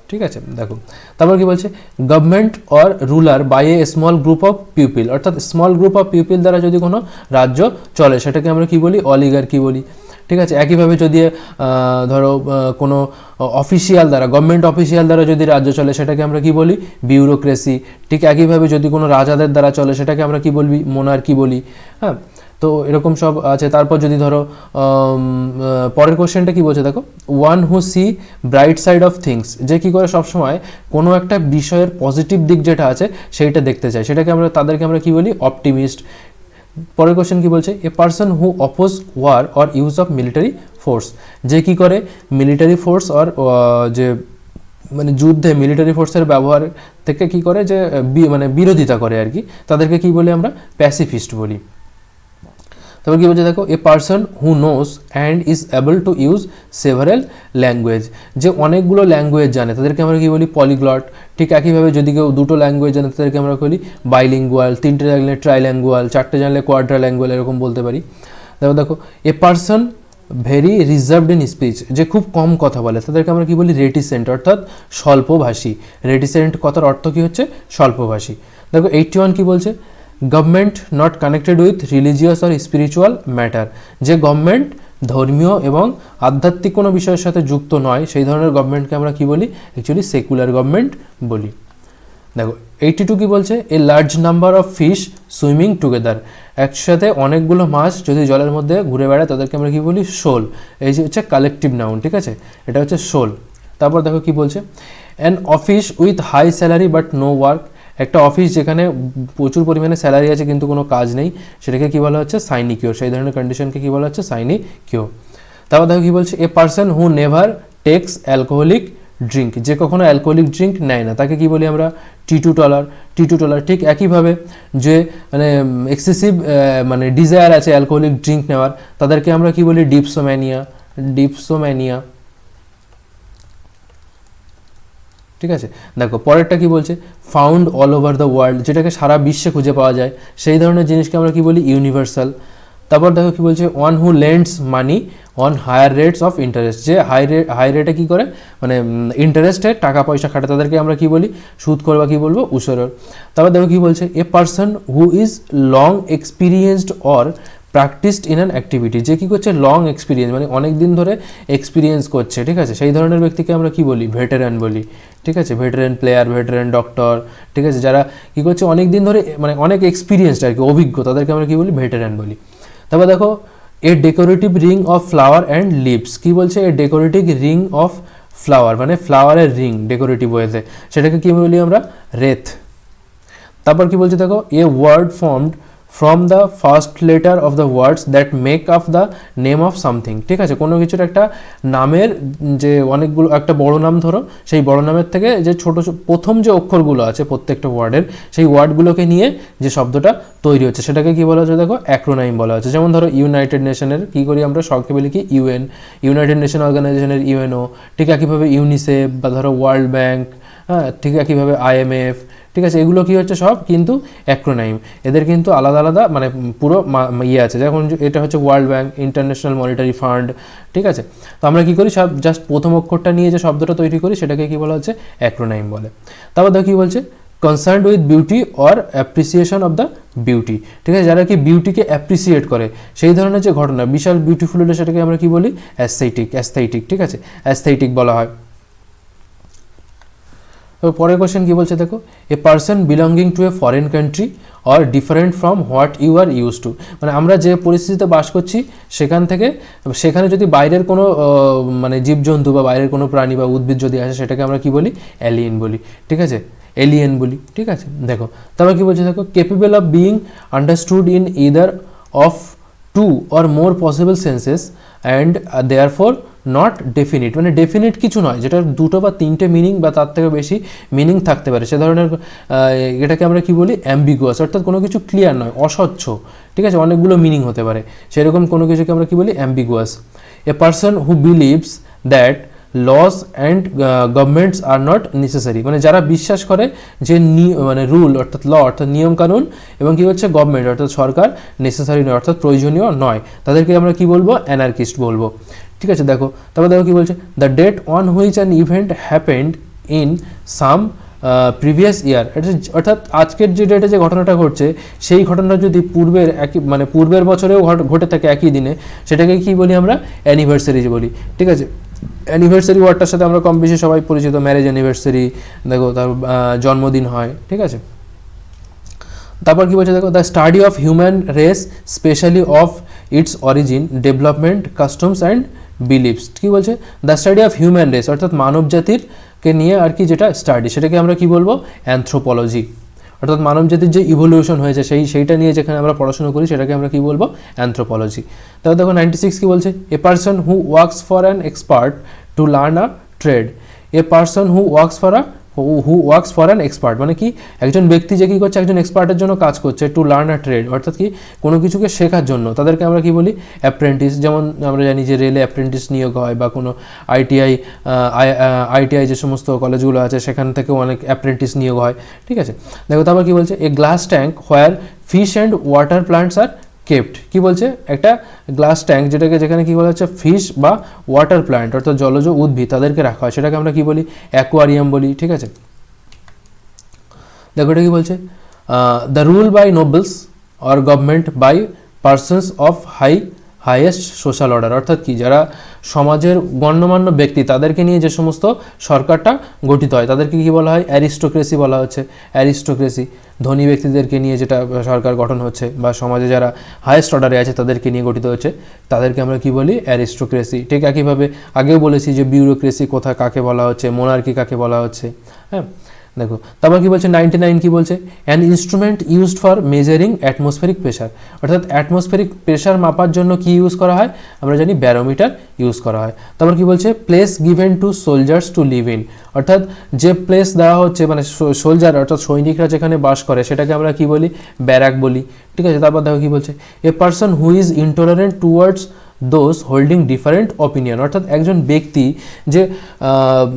ঠিক আছে। দেখো তারপর কি বলছে government or ruler by a small group of people, অর্থাৎ স্মল গ্রুপ অফ পিপল দ্বারা যদি কোনো রাজ্য চলে সেটাকে আমরা কি বলি অলিগার্কি বলি, ঠিক আছে। একইভাবে যদি ধরো কোনো অফিসিয়াল দ্বারা গভর্নমেন্ট অফিসিয়াল দ্বারা যদি রাজ্য চলে সেটাকে আমরা কি বলি বিউরোক্রেসি। ঠিক একইভাবে যদি কোনো রাজাদের দ্বারা চলে সেটাকে আমরা কি বলবি মোনার্কি বলি। হ্যাঁ, তো এরকম সব আছে। তারপর যদি ধরো পরের কোশ্চেনটা কি বলছে দেখো one who see bright side of things, যে কী করে সবসময় কোনো একটা বিষয়ের পজিটিভ দিক যেটা আছে সেইটা দেখতে চায়, সেটাকে তাদেরকে আমরা কি বলি অপটিমিস্ট। পরের কোশ্চেন কি বলছে a person who oppose war or use of military force, যে কি করে মিলিটারি ফোর্স অর যে মানে যুদ্ধে মিলিটারি ফোর্সের ব্যবহার থেকে কি করে যে মানে বিরোধিতা করে আর কি, তাদেরকে কি বলি আমরা প্যাসিফিস্ট বলি। তারপর কি বলছে দেখো a person who knows and is able to use several language, যে অনেকগুলো ল্যাঙ্গুয়েজ জানে তাদেরকে আমরা কি বলি পলিগ্লট। ঠিক একইভাবে যদি কেউ 2টো ল্যাঙ্গুয়েজ জানে তাদেরকে আমরা বলি বাইলিঙ্গুয়াল, 3টে জানলে ট্রাইল্যাঙ্গুয়াল, 4টে জানলে কোয়াড্রাল্যাঙ্গুয়াল এরকম বলতে পারি। তারপর দেখো a person vary reserved in speech, যে খুব কম কথা বলে তাদেরকে আমরা কি বলি রেটিসেন্ট, অর্থাৎ স্বল্পভাষী। রেটিসেন্ট কথার অর্থ কি হচ্ছে স্বল্পভাষী। দেখো 81 কি বলছে government not connected with religious or spiritual matter, যে গভর্নমেন্ট ধর্মীয় এবং আধ্যাত্মিক কোনো বিষয়ের সাথে যুক্ত নয় সেই ধরনের গভর্নমেন্টকে আমরা কি বলি অ্যাকচুয়ালি সেকুলার গভর্নমেন্ট বলি। দেখো 82 কি বলছে a large number of fish swimming together, একসাথে অনেকগুলো মাছ যদি জলের মধ্যে ঘুরে বেড়ায় তাদেরকে আমরা কি বলি শোল। এই যে হচ্ছে কালেকটিভ নাউন, ঠিক আছে, এটা হচ্ছে শোল। তারপর দেখো কি বলছে an office with high salary but no work, একটা অফিস যেখানে প্রচুর পরিমাণে স্যালারি আছে কিন্তু কোনো কাজ নেই সেটাকে কী বলা হচ্ছে সাইনিকিওর, সেই ধরনের কন্ডিশনকে কী বলা হচ্ছে সাইনিকিওর। তারপর দেখো কী বলছে a person who never takes alcoholic drink, যে কখনো অ্যালকোহলিক ড্রিঙ্ক নেয় না তাকে কী বলি আমরা টিটুটলার। ঠিক একইভাবে যে মানে এক্সেসিভ মানে ডিজায়ার আছে অ্যালকোহলিক ড্রিঙ্ক নেওয়ার তাদেরকে আমরা কী বলি ডিপসোম্যানিয়া। ঠিক আছে, দেখো পরেরটা কি বলছে found all over the world, যেটাকে সারা বিশ্বে খুঁজে পাওয়া যায় সেই ধরনের জিনিসকে আমরা কি বলি ইউনিভার্সাল। তারপর দেখো কি বলছে one who lends money on higher rates of interest, যে হাই রেটে কী করে মানে ইন্টারেস্টে টাকা পয়সা খাটে তাদেরকে আমরা কি বলি সুদখোর বা কী বলবো উসুরর। তারপর দেখো কি বলছে a person who is long experienced or practised in an activity, যে কী করছে লং এক্সপিরিয়েন্স মানে অনেক দিন ধরে এক্সপিরিয়েন্স করছে, ঠিক আছে, সেই ধরনের ব্যক্তিকে আমরা কি বলি ভেটেরান বলি। ঠিক আছে, ভেটেরান প্লেয়ার, ভেটেরান ডক্টর, ঠিক আছে, যারা কী করছে অনেক দিন ধরে মানে অনেক এক্সপিরিয়েন্সড আর কি অভিজ্ঞ তাদেরকে আমরা কী বলি ভেটেরান বলি। তারপর দেখো a decorative ring of flower and leaves, কী বলছে a decorative ring of flower মানে ফ্লাওয়ারের রিং ডেকোরেটিভ ওয়েতে, সেটাকে কী বলি আমরা রেথ। তারপর কি বলছে দেখো a word formed from the first letter of the words that make up the name of something, ঠিক আছে, কোনো কিছুর একটা নামের যে অনেকগুলো একটা বড় নাম ধরো সেই বড় নামের থেকে যে ছোটো প্রথম যে অক্ষরগুলো আছে প্রত্যেকটা ওয়ার্ডের সেই ওয়ার্ডগুলোকে নিয়ে যে শব্দটা তৈরি হচ্ছে সেটাকে কী বলা হচ্ছে দেখো অ্যাক্রোনাইম বলা হচ্ছে। যেমন ধরো ইউনাইটেড নেশনের কী করি আমরা সংক্ষেপে লিখি ইউএন, ইউনাইটেড নেশন অর্গানাইজেশনের ইউএনও, ঠিক একইভাবে ইউনিসেফ বা ধরো ওয়ার্ল্ড ব্যাঙ্ক, হ্যাঁ ঠিক একইভাবে IMF, ঠিক আছে, এগুলো কী হচ্ছে সব কিন্তু অ্যাক্রোনাইম, এদের কিন্তু আলাদা আলাদা মানে পুরো ইয়ে আছে, যেমন এটা হচ্ছে world bank, international monetary fund, ঠিক আছে। তো আমরা কী করি সব জাস্ট প্রথম অক্ষরটা নিয়ে যে শব্দটা তৈরি করি সেটাকে কী বলা হচ্ছে অ্যাক্রোনাইম বলে। তারপর দেখো কী বলছে concerned with beauty or appreciation of the beauty, ঠিক আছে, যারা কি বিউটিকে অ্যাপ্রিসিয়েট করে সেই ধরনের যে ঘটনা বিশাল বিউটিফুল হলে সেটাকে আমরা কি বলি অ্যাস্থেটিক, ঠিক আছে, অ্যাস্থেটিক বলা হয়। এবার পরের কোশ্চেন কি বলছে দেখো, a person belonging to a foreign country or different from what you are use to, মানে আমরা যে পরিস্থিতিতে বাস করছি সেখান থেকে, সেখানে যদি বাইরের কোনো মানে জীবজন্তু বা বাইরের কোনো প্রাণী বা উদ্ভিদ যদি আসে সেটাকে আমরা কি বলি, অ্যালিয়েন বলি, ঠিক আছে, এলিয়েন বলি, ঠিক আছে। দেখো তারপর কি বলছে দেখো, capable of being understood in either of two or more possible senses and therefore not definite, মানে ডেফিনিট কিছু নয়, যেটা দুটো বা তিনটে মিনিং বা তার থেকে বেশি মিনিং থাকতে পারে, সে ধরনের এটাকে আমরা কি বলি, অ্যাম্বিগুয়াস, অর্থাৎ কোনো কিছু ক্লিয়ার নয়, অস্বচ্ছ, ঠিক আছে, অনেকগুলো মিনিং হতে পারে, সেরকম কোনো কিছুকে আমরা কি বলি, ambiguous. A person who believes that laws and governments are not necessary, মানে যারা বিশ্বাস করে যে মানে রুল অর্থাৎ ল অর্থাৎ নিয়মকানুন এবং কী হচ্ছে গভর্নমেন্ট অর্থাৎ সরকার নেসেসারি নয় অর্থাৎ প্রয়োজনীয় নয়, তাদেরকে আমরা কি বলবো, অ্যানার্কিস্ট বলবো, ঠিক আছে। দেখো তারপর দেখো কী বলছে, the date on which an event happened in some previous year, অর্থাৎ আজকের যে ডেটে যে ঘটনাটা ঘটছে সেই ঘটনা যদি পূর্বের একই মানে পূর্বের বছরেও ঘটে থাকে একই দিনে, সেটাকে কি বলি আমরা, অ্যানিভার্সারি বলি, ঠিক আছে। অ্যানিভার্সারি ওয়ার্ডটার সাথে আমরা কম বেশি সবাই পরিচিত, ম্যারেজ অ্যানিভার্সারি, দেখো তার জন্মদিন হয়, ঠিক আছে। তারপর কি বলছে দেখো, the study of human race specially of its origin development customs and beliefs, কী বলছে, the study of human race অর্থাৎ মানব জাতিরকে নিয়ে আর কি যেটা স্টাডি, সেটাকে আমরা কি বলবো, অ্যানথ্রোপোলজি, অর্থাৎ মানব জাতির যে ইভলিউশন হয়েছে সেইটা নিয়ে যেখানে আমরা পড়াশোনা করি সেটাকে আমরা কি বলবো, অ্যানথ্রোপোলজি। তারপর দেখো 96 কি বলছে, a person who works for an expert to learn a trade, A person who works for an expert, মানে কি একজন ব্যক্তি যে কী করছে, একজন এক্সপার্টের জন্য কাজ করছে, টু লার্ন আ ট্রেড অর্থাৎ কি কোনো কিছুকে শেখার জন্য, তাদেরকে আমরা কি বলি, অ্যাপ্রেন্টিস, যেমন আমরা জানি যে রেলে অ্যাপ্রেন্টিস নিয়োগ হয় বা কোনো আইটিআই যে সমস্ত কলেজগুলো আছে সেখান থেকেও অনেক অ্যাপ্রেন্টিস নিয়োগ হয়, ঠিক আছে। দেখো তারপর কী বলছে, a glass tank where fish and water plants are kept, কি বলছে, একটা গ্লাস ট্যাঙ্ক যেখানে কি বলা হচ্ছে ফিশ বা ওয়াটার প্ল্যান্ট অর্থাৎ জলজ উদ্ভিদ তাদেরকে রাখা হয়, সেটাকে আমরা কি বলি, অ্যাকোয়ারিয়াম বলি, ঠিক আছে। দেখো এটা কি বলছে, the rule by nobles or government by persons of highest social order, অর্থাৎ কি যারা সমাজের গণ্যমান্য ব্যক্তি তাদেরকে নিয়ে যে সমস্ত সরকারটা গঠিত হয় তাদেরকে কি বলা হয়, অ্যারিস্টোক্রেসি বলা হচ্ছে, অ্যারিস্টোক্রেসি, ধনী ব্যক্তিদেরকে নিয়ে যেটা সরকার গঠন হচ্ছে বা সমাজে যারা হাইয়েস্ট অর্ডারে আছে তাদেরকে নিয়ে গঠিত হচ্ছে তাদেরকে আমরা কি বলি, অ্যারিস্টোক্রেসি। ঠিক একইভাবে আগেও বলেছি যে বিউরোক্রেসি কোথায় কাকে বলা হচ্ছে, মোনার্কি কাকে বলা হচ্ছে, হ্যাঁ। দেখো তারপর কি বলছে 99 কি বলছে, an instrument used for measuring atmospheric pressure, অর্থাৎ অ্যাটমসফেরিক প্রেশার মাপার জন্য কি ইউজ করা হয়, আমরা জানি ব্যারোমিটার ইউজ করা হয়। তারপর কি বলছে, place given to soldiers to live in, অর্থাৎ যে প্লেস দেওয়া হচ্ছে মানে সোলজার অর্থাৎ সৈনিকরা যেখানে বাস করে সেটাকে আমরা কি বলি, ব্যারাক বলি, ঠিক আছে। তারপর দেখো কি বলছে, a person who is intolerant towards those holding different opinion, অর্থাৎ একজন ব্যক্তি যে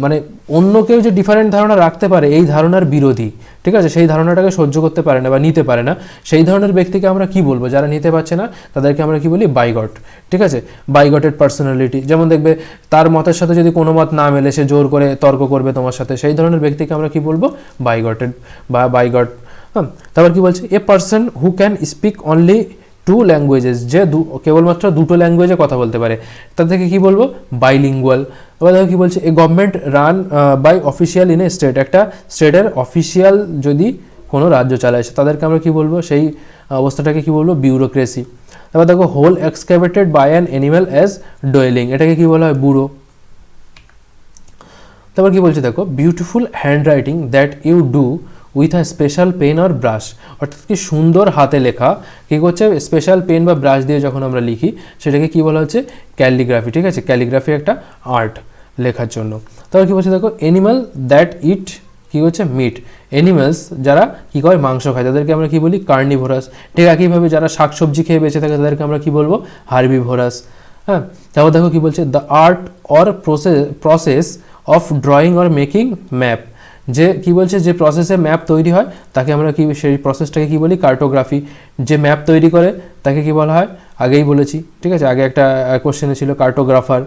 মানে অন্য কেউ যে ডিফারেন্ট ধারণা রাখতে পারে এই ধারণার বিরোধী, ঠিক আছে, সেই ধারণাটাকে সহ্য করতে পারে না বা নিতে পারে না, সেই ধরনের ব্যক্তিকে আমরা কি বলবো, যারা নিতে পারছে না তাদেরকে আমরা কি বলি, বাইগট, ঠিক আছে, বাইগটেড পার্সোনালিটি। যেমন দেখবে তার মতের সাথে যদি কোনো মত না মেলে সে জোর করে তর্ক করবে তোমার সাথে, সেই ধরনের ব্যক্তিকে আমরা কি বলবো, বাইগটেড বা বাইগট। হ্যাঁ, তারপর কি বলছে, a person who can speak only 2 languages, যে কেবলমাত্র 2টো ল্যাঙ্গুয়েজে কথা বলতে পারে তাদেরকে কি বলবো, বাইলিঙ্গুয়াল। এবার দেখো কি বলছে, a government run by official in a state, একটা স্টেটের অফিসিয়াল যদি কোনো রাজ্য চালায় তাদেরকে আমরা কি বলবো, সেই অবস্থাটাকে কি বলবো, বিউরোক্রেসি। এবার দেখো hole excavated by an animal as dwelling, এটাকে কি বলা হয়, ব্যুরো। তারপর কি বলছে দেখো, beautiful handwriting that you do with a special pen or brush, অর্থাৎ কি সুন্দর হাতে লেখা, কী করছে, স্পেশাল পেন বা ব্রাশ দিয়ে যখন আমরা লিখি সেটাকে কি বলা হচ্ছে, ক্যালিগ্রাফি, ঠিক আছে, ক্যালিগ্রাফি একটা আর্ট লেখার জন্য। তারপর কী বলছে দেখো, অ্যানিমাল দ্যাট ইট কী হচ্ছে, মিট, অ্যানিমালস যারা কী করে মাংস খায় তাদেরকে আমরা কি বলি, কার্নিভোরাস। ঠিক একইভাবে যারা শাকসবজি খেয়ে বেঁচে থাকে তাদেরকে আমরা কি বলবো, হার্বিভোরাস। হ্যাঁ, তারপর দেখো কি বলছে, the art or process of drawing or making map, যে কি বলছে, যে প্রসেসে ম্যাপ তৈরি হয় তাকে আমরা কি, সেই প্রসেসটাকে কি বলি, কার্টোগ্রাফি। যে ম্যাপ তৈরি করে তাকে কি বলা হয়, আগেই বলেছি, ঠিক আছে, আগে একটা কোশ্চেনে ছিল কার্টোগ্রাফার।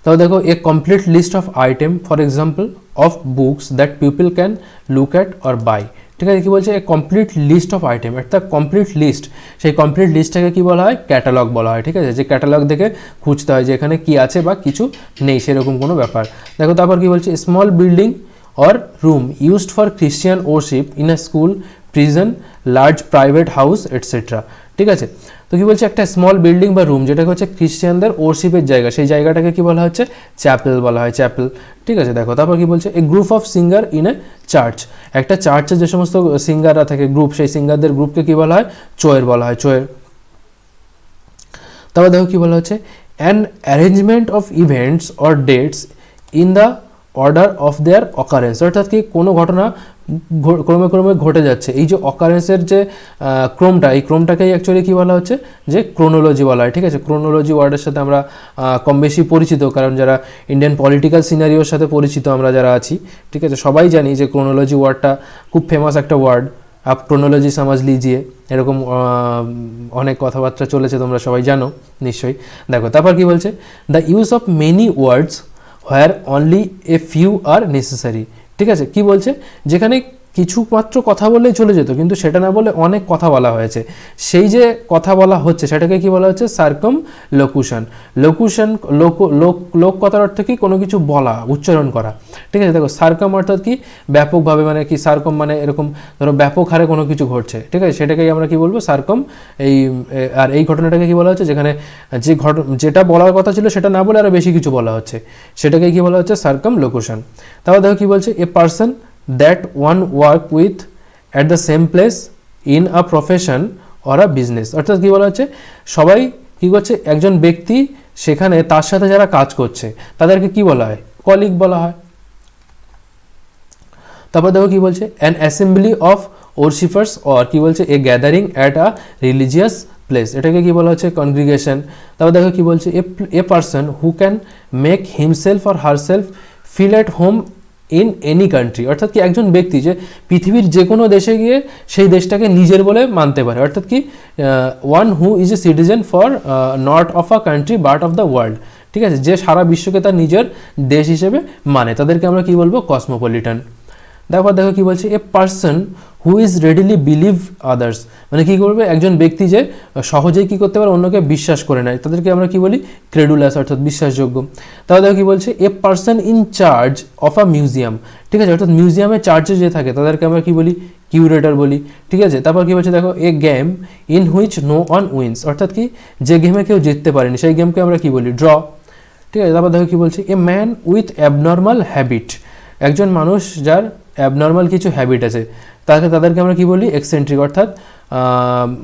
তাহলে দেখো, a complete list of item for example of books that people can look at or buy, ঠিক আছে, কি বলছে, a complete list of item, একটা কমপ্লিট লিস্ট, সেই কমপ্লিট লিস্টটাকে কি বলা হয়, ক্যাটালগ বলা হয়, ঠিক আছে, যে ক্যাটালগ দেখে খুঁজতে হয় যে এখানে কি আছে বা কিছু নেই সেরকম কোনো ব্যাপার। দেখো তারপর কি বলছে, small building or room used for Christian worship in a school, prison, large private house, etc. ঠিক আছে, তো কি বলছে একটা স্মল বিল্ডিং বা রুম যেটাকে হচ্ছে খ্রিস্টানদের ওরশিপের জায়গা, সেই জায়গাটাকে কি বলা হচ্ছে চ্যাপেল বলা হয়, চ্যাপেল। ঠিক আছে, দেখো তারপর কি বলছে a group of singer in a church, একটা চার্চে যে সমস্ত সিঙ্গাররা থাকে গ্রুপ, সেই সিঙ্গারদের গ্রুপকে কি বলা হয় চোয়ের বলা হয়, চোয়ের। তারপর দেখো কি বলা হচ্ছে an arrangement of events or dates in the order of their occurrence, অর্থাৎ কি কোনো ঘটনা ক্রমে ক্রমে ঘটে যাচ্ছে, এই যে অকারেন্সের যে ক্রমটা, এই ক্রমটাকেই অ্যাকচুয়ালি কী বলা হচ্ছে যে ক্রোনোলজি বলা হয়। ঠিক আছে, ক্রোনোলজি ওয়ার্ডের সাথে আমরা কম বেশি পরিচিত, কারণ যারা ইন্ডিয়ান পলিটিক্যাল সিনারিওর সাথে পরিচিত আমরা যারা আছি, ঠিক আছে, সবাই জানি যে ক্রোনোলজি ওয়ার্ডটা খুব ফেমাস একটা ওয়ার্ড। আপ ক্রোনোলজি সমাজ লিজিয়ে, এরকম অনেক কথাবার্তা চলেছে, তোমরা সবাই জানো নিশ্চয়ই। দেখো তারপর কি বলছে the use of many words where only a few R necessary. ঠিক আছে, কি বলছে যেখানে কিছু মাত্র কথা বললেই চলে যেত, কিন্তু সেটা না বলে অনেক কথা বলা হয়েছে, সেই যে কথা বলা হচ্ছে সেটাকে কি বলা হচ্ছে সার্কাম লোকুশন। লোকুশন লোক কথার অর্থ কি কোনো কিছু বলা, উচ্চারণ করা। ঠিক আছে, দেখো সার্কাম অর্থাৎ কি ব্যাপকভাবে, মানে কি সার্কাম মানে এরকম ধরো ব্যাপক হারে কোনো কিছু ঘটছে। ঠিক আছে, সেটাকেই আমরা কি বলবো সার্কাম। আর এই ঘটনাটাকে কি বলা হচ্ছে যেখানে যেটা বলার কথা ছিল সেটা না বলে আরও বেশি কিছু বলা হচ্ছে, সেটাকে কি বলা হচ্ছে সার্কাম লোকুশন। তারপর দেখো কি বলছে a person that one work with at the same place in a profession or a business, অর্থাৎ কি বলা হচ্ছে সবাই কি করছে, একজন ব্যক্তি সেখানে তার সাথে যারা কাজ করছে তাদেরকে কি বলা হয় কলিগ বলা হয়। তারপর দেখো কি বলছে an assembly of worshippers or কি বলছে a gathering at a religious place, এটাকে কি বলা হচ্ছে কনগ্রিগেশন। তারপর দেখো কি বলছে a person who can make himself or herself feel at home in any country, অর্থাৎ কি একজন ব্যক্তি যে পৃথিবীর যে কোনো দেশে গিয়ে সেই দেশটাকে নিজের বলে মানতে পারে, অর্থাৎ কি one who is a citizen for not of a country but of the world. ঠিক আছে, যে সারা বিশ্বকে তার নিজের দেশ হিসেবে মানে, তাদেরকে আমরা কি বলবো কসমোপলিটান। তারপর দেখো কি বলছে a person who is readily believe others, মানে কি করবে একজন ব্যক্তি যে সহজেই কি করতে পারে অন্যকে বিশ্বাস করে নেয়, তাদেরকে আমরা কি বলি ক্রেডুলাস, অর্থাৎ বিশ্বাসযোগ্য। তাহলে দেখো কি বলছে a person in charge of a museum. ঠিক আছে, অর্থাৎ মিউজিয়ামের চার্জে যে থাকে তাদেরকে আমরা কি বলি কিউরেটর বলি। ঠিক আছে, তারপর কি বলছে দেখো a game in which no one wins, অর্থাৎ কি যে গেমে কেউ জিততে পারেনি সেই গেমকে আমরা কি বলি ড্র। ঠিক আছে, তারপর দেখো কি বলছে a man with abnormal habit, একজন মানুষ যার অ্যাবনর্মাল কিছু হ্যাবিট আছে তাদেরকে আমরা কি বলি এক্সেন্ট্রিক, অর্থাৎ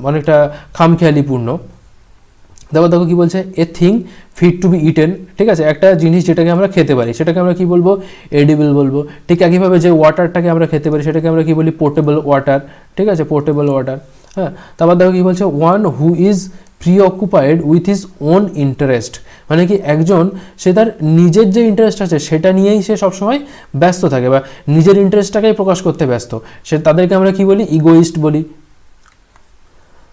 অনেকটা খামখেয়ালিপূর্ণ। তারপর দেখো কি বলছে a thing fit to be eaten. ঠিক আছে, একটা জিনিস যেটাকে আমরা খেতে পারি সেটাকে আমরা কি বলবো এডিবল বলবো। ঠিক একইভাবে যে ওয়াটারটাকে আমরা খেতে পারি সেটাকে আমরা কি বলি পোর্টেবল ওয়াটার। ঠিক আছে, পোর্টেবল ওয়াটার। হ্যাঁ, তারপর দেখো কি বলছে one who is preoccupied with his own interest, মানে কি একজন সে তার নিজের যে ইন্টারেস্ট আছে সেটা নিয়েই সে সবসময় ব্যস্ত থাকে বা নিজের ইন্টারেস্টটাকেই প্রকাশ করতে ব্যস্ত, সে তাদেরকে আমরা কি বলি ইগোইস্ট বলি।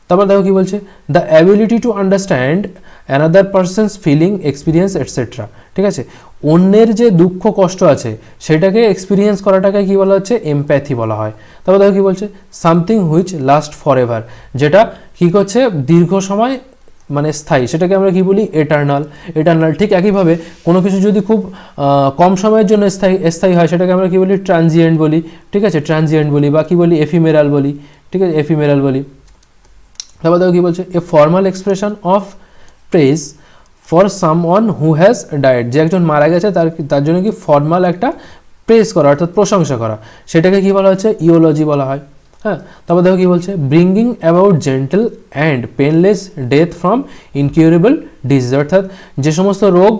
তারপর দেখো কি বলছে the ability to understand another person's feeling experience etcetera. ঠিক আছে, অন্যের যে দুঃখ কষ্ট আছে সেটাকে এক্সপিরিয়েন্স করাটাকে কি বলা হচ্ছে এমপ্যাথি বলা হয়। তারপর দেখো কি বলছে something which last for ever, যেটা কি করছে দীর্ঘ সময় মানে স্থায়ী, সেটাকে আমরা কি বলি এটার্নাল। ঠিক একইভাবে কোনো কিছু যদি খুব কম সময়ের জন্য স্থায়ী হয় সেটাকে আমরা কি বলি ট্রানজিয়েন্ট বলি। ঠিক আছে, ট্রানজিয়েন্ট বলি বা কি বলি এফিমেরাল বলি। ঠিক আছে, এফিমেরাল বলি। তারপর দেখো কি বলছে a formal expression of praise for someone who has died, যে একজন মারা গেছে তার জন্য কি ফর্মাল একটা প্রেজ করা অর্থাৎ প্রশংসা করা, সেটাকে কি বলা হচ্ছে ইওলজি বলা হয়। হ্যাঁ, তারপর দেখো কি বলছে bringing about gentle and painless death from incurable disease, অর্থাৎ যে সমস্ত রোগ